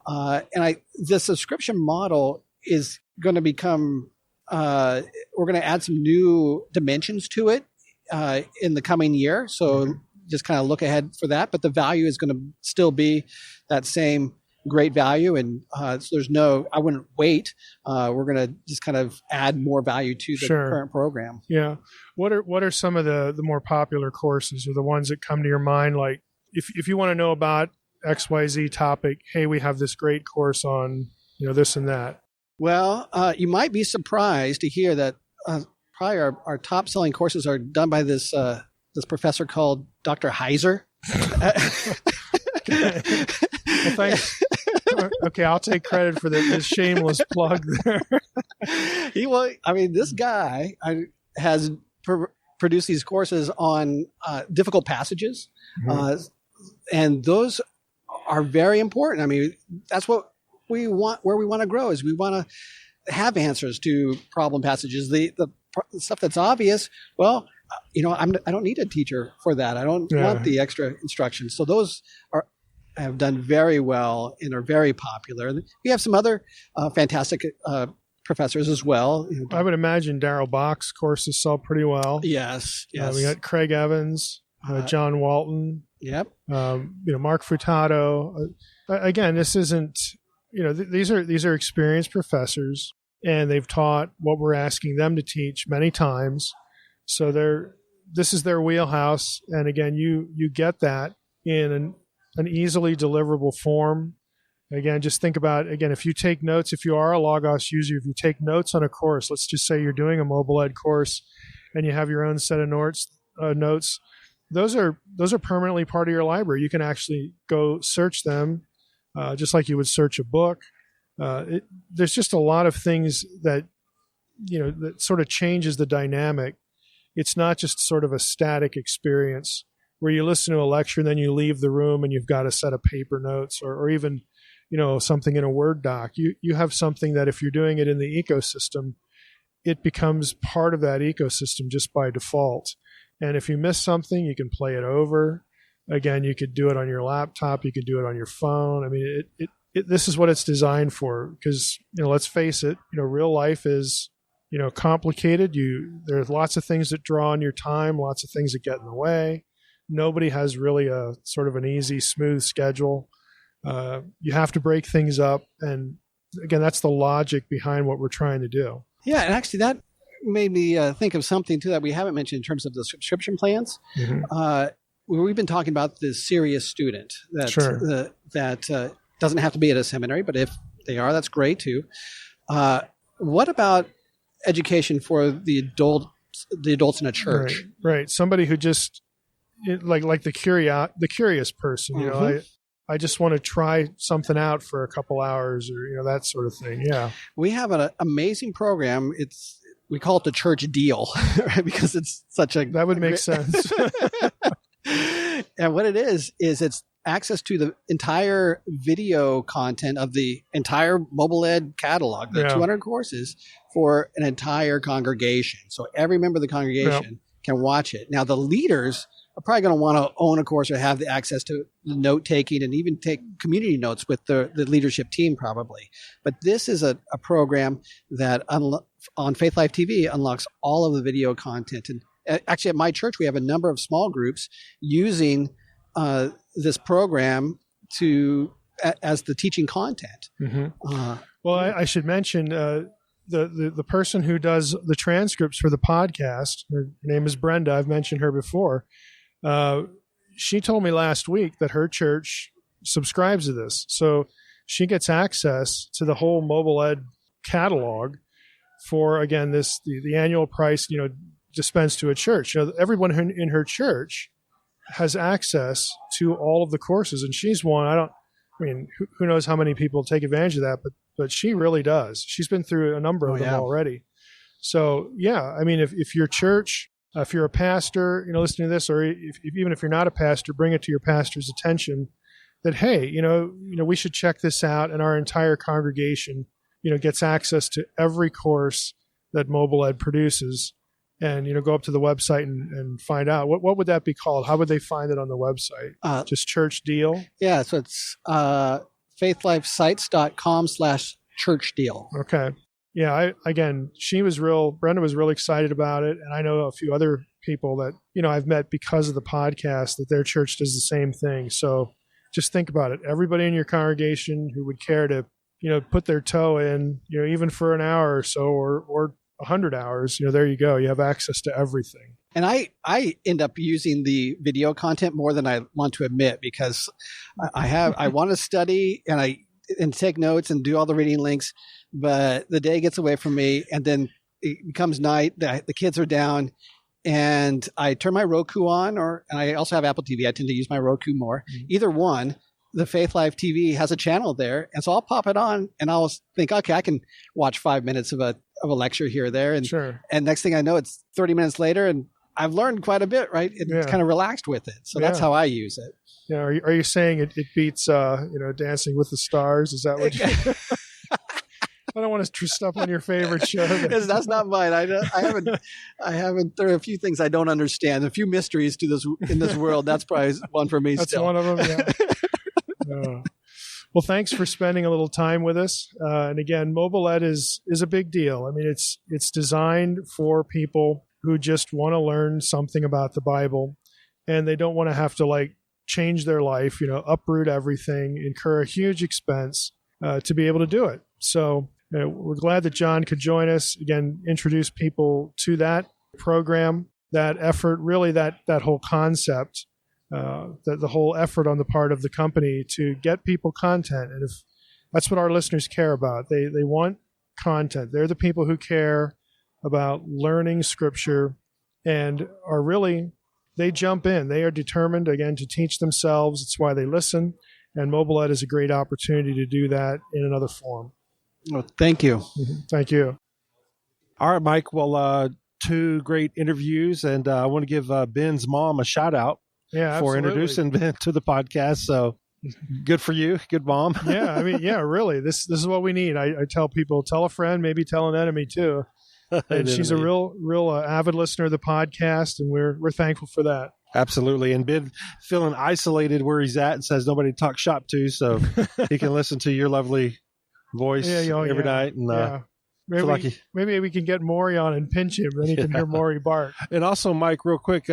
Speaker 5: The subscription model is going to become, we're going to add some new dimensions to it in the coming year. So just kind of look ahead for that. But the value is going to still be that same great value. And so I wouldn't wait. We're going to just kind of add more value to the current program.
Speaker 3: Yeah. What are some of the more popular courses, or the ones that come to your mind? Like if you want to know about XYZ topic, hey, we have this great course on, this and that.
Speaker 5: Well, you might be surprised to hear that probably our top selling courses are done by this professor called Dr. Heiser.
Speaker 3: Well, thanks. Okay, I'll take credit for this shameless plug there.
Speaker 5: This guy has produced these courses on difficult passages, and those are very important. I mean, that's what we want. Where we want to grow is we want to have answers to problem passages. The stuff that's obvious, I don't need a teacher for that. I don't want the extra instructions. So those have done very well and are very popular. We have some other fantastic professors as well.
Speaker 3: I would imagine Darrell Bach's courses sell pretty well.
Speaker 5: Yes.
Speaker 3: We got Craig Evans, John Walton.
Speaker 5: Yep.
Speaker 3: Mark Furtado. Again, this isn't. These are experienced professors, and they've taught what we're asking them to teach many times. So this is their wheelhouse, and again, you get that in an easily deliverable form. Again, just think about, if you take notes, if you are a Logos user, if you take notes on a course, let's just say you're doing a mobile ed course and you have your own set of notes, those are permanently part of your library. You can actually go search them just like you would search a book. There's just a lot of things that sort of changes the dynamic. It's not just sort of a static experience where you listen to a lecture and then you leave the room and you've got a set of paper notes or even, something in a Word doc. You have something that if you're doing it in the ecosystem, it becomes part of that ecosystem just by default. And if you miss something, you can play it over. Again, you could do it on your laptop. You could do it on your phone. I mean, this is what it's designed for because, let's face it, real life is, complicated. There's lots of things that draw on your time, lots of things that get in the way. Nobody has really a sort of an easy, smooth schedule. You have to break things up. And again, that's the logic behind what we're trying to do.
Speaker 5: Yeah. And actually that made me think of something too that we haven't mentioned in terms of the subscription plans. We've been talking about the serious student that doesn't have to be at a seminary, but if they are, that's great too. What about education for the adults in a church?
Speaker 3: Right. Somebody who just like the curious person, I just want to try something out for a couple hours or, that sort of thing. Yeah.
Speaker 5: We have an amazing program. We call it the church deal, right? Because it's such a...
Speaker 3: That would make sense.
Speaker 5: And what it is it's access to the entire video content of the entire mobile ed catalog, the 200 courses for an entire congregation. So every member of the congregation can watch it. Now, the leaders are probably going to want to own a course or have the access to the note-taking and even take community notes with the leadership team probably. But this is a program that on Faithlife TV unlocks all of the video content. And actually at my church, we have a number of small groups using this program as the teaching content.
Speaker 3: Well, I should mention the person who does the transcripts for the podcast. Her name is Brenda. I've mentioned her before. She told me last week that her church subscribes to this. So she gets access to the whole mobile ed catalog for, again, the annual price, dispensed to a church. Everyone in her church has access to all of the courses, and she's one. Who knows how many people take advantage of that, but she really does. She's been through a number of them already. So yeah, if your church, if you're a pastor, listening to this, or even if you're not a pastor, bring it to your pastor's attention that, hey, we should check this out, and our entire congregation, gets access to every course that Mobile Ed produces. And, go up to the website and find out. What would that be called? How would they find it on the website? Just Church Deal?
Speaker 5: Yeah, so it's faithlifesites.com/church deal.
Speaker 3: Okay. Yeah, Brenda was real excited about it. And I know a few other people that, I've met because of the podcast that their church does the same thing. So just think about it. Everybody in your congregation who would care to, put their toe in, even for an hour or so or 100 hours, there you go. You have access to everything.
Speaker 5: And I end up using the video content more than I want to admit, because I want to study and take notes and do all the reading links, but the day gets away from me, and then it becomes night. The kids are down, and I turn my Roku on, and I also have Apple TV. I tend to use my Roku more. Mm-hmm. Either one. The Faithlife TV has a channel there, and so I'll pop it on, and I'll think, okay, I can watch 5 minutes of a lecture here or there, and
Speaker 3: sure.
Speaker 5: And next thing I know, it's 30 minutes later, and I've learned quite a bit, right? It's kind of relaxed with it, so that's how I use it.
Speaker 3: Yeah, are you saying it beats Dancing with the Stars? Is that what you? I don't want to step on your favorite show.
Speaker 5: That's not mine. I haven't. There are a few things I don't understand, a few mysteries in this world. That's probably one for me.
Speaker 3: That's
Speaker 5: still
Speaker 3: one of them. Yeah. Well, thanks for spending a little time with us. And again, Mobile Ed is a big deal. I mean, it's designed for people who just want to learn something about the Bible, and they don't want to have to change their life, uproot everything, incur a huge expense to be able to do it. So we're glad that John could join us, again, introduce people to that program, that effort, really that whole concept. The whole effort on the part of the company to get people content. And if that's what our listeners care about, they want content. They're the people who care about learning Scripture and they jump in. They are determined, again, to teach themselves. It's why they listen. And Mobile Ed is a great opportunity to do that in another form.
Speaker 5: Well, thank you.
Speaker 3: Mm-hmm. Thank you.
Speaker 2: All right, Mike. Well, 2 great interviews, and I want to give Ben's mom a shout out.
Speaker 3: Yeah,
Speaker 2: for introducing Ben to the podcast. So good for you. Good mom.
Speaker 3: Yeah. I mean, yeah, really. This is what we need. I tell people, tell a friend, maybe tell an enemy too. And she's a real avid listener of the podcast, and we're thankful for that.
Speaker 2: Absolutely. And Ben feeling isolated where he's at and says nobody to talk shop to, so he can listen to your lovely voice every night. And
Speaker 3: maybe we can get Maury on and pinch him, then he can hear Maury bark.
Speaker 2: And also, Mike, real quick,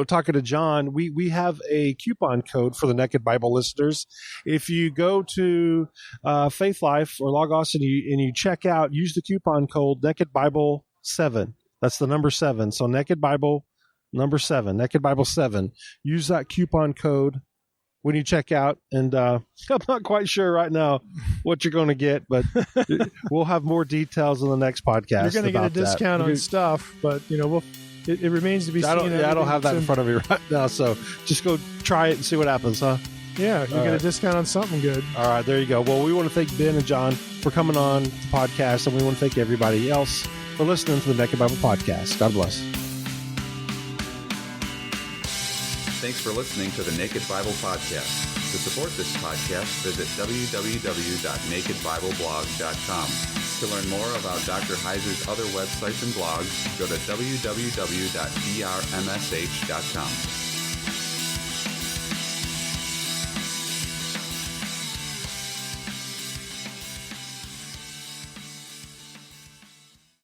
Speaker 2: talking to John, we have a coupon code for the Naked Bible listeners. If you go to Faithlife or Logos and you check out, use the coupon code Naked Bible 7. That's the number 7. So Naked Bible number 7, Naked Bible 7. Use that coupon code when you check out. And I'm not quite sure right now what you're going to get, but we'll have more details in the next podcast.
Speaker 3: You're going to get a discount on stuff, but It remains to be seen.
Speaker 2: I don't have that in front of me right now, so just go try it and see what happens, huh?
Speaker 3: Yeah, you get a discount on something good.
Speaker 2: All right, there you go. Well, we want to thank Ben and John for coming on the podcast, and we want to thank everybody else for listening to the Naked Bible Podcast. God bless.
Speaker 6: Thanks for listening to the Naked Bible Podcast. To support this podcast, visit www.nakedbibleblog.com. To learn more about Dr. Heiser's other websites and blogs, go to www.drmsh.com.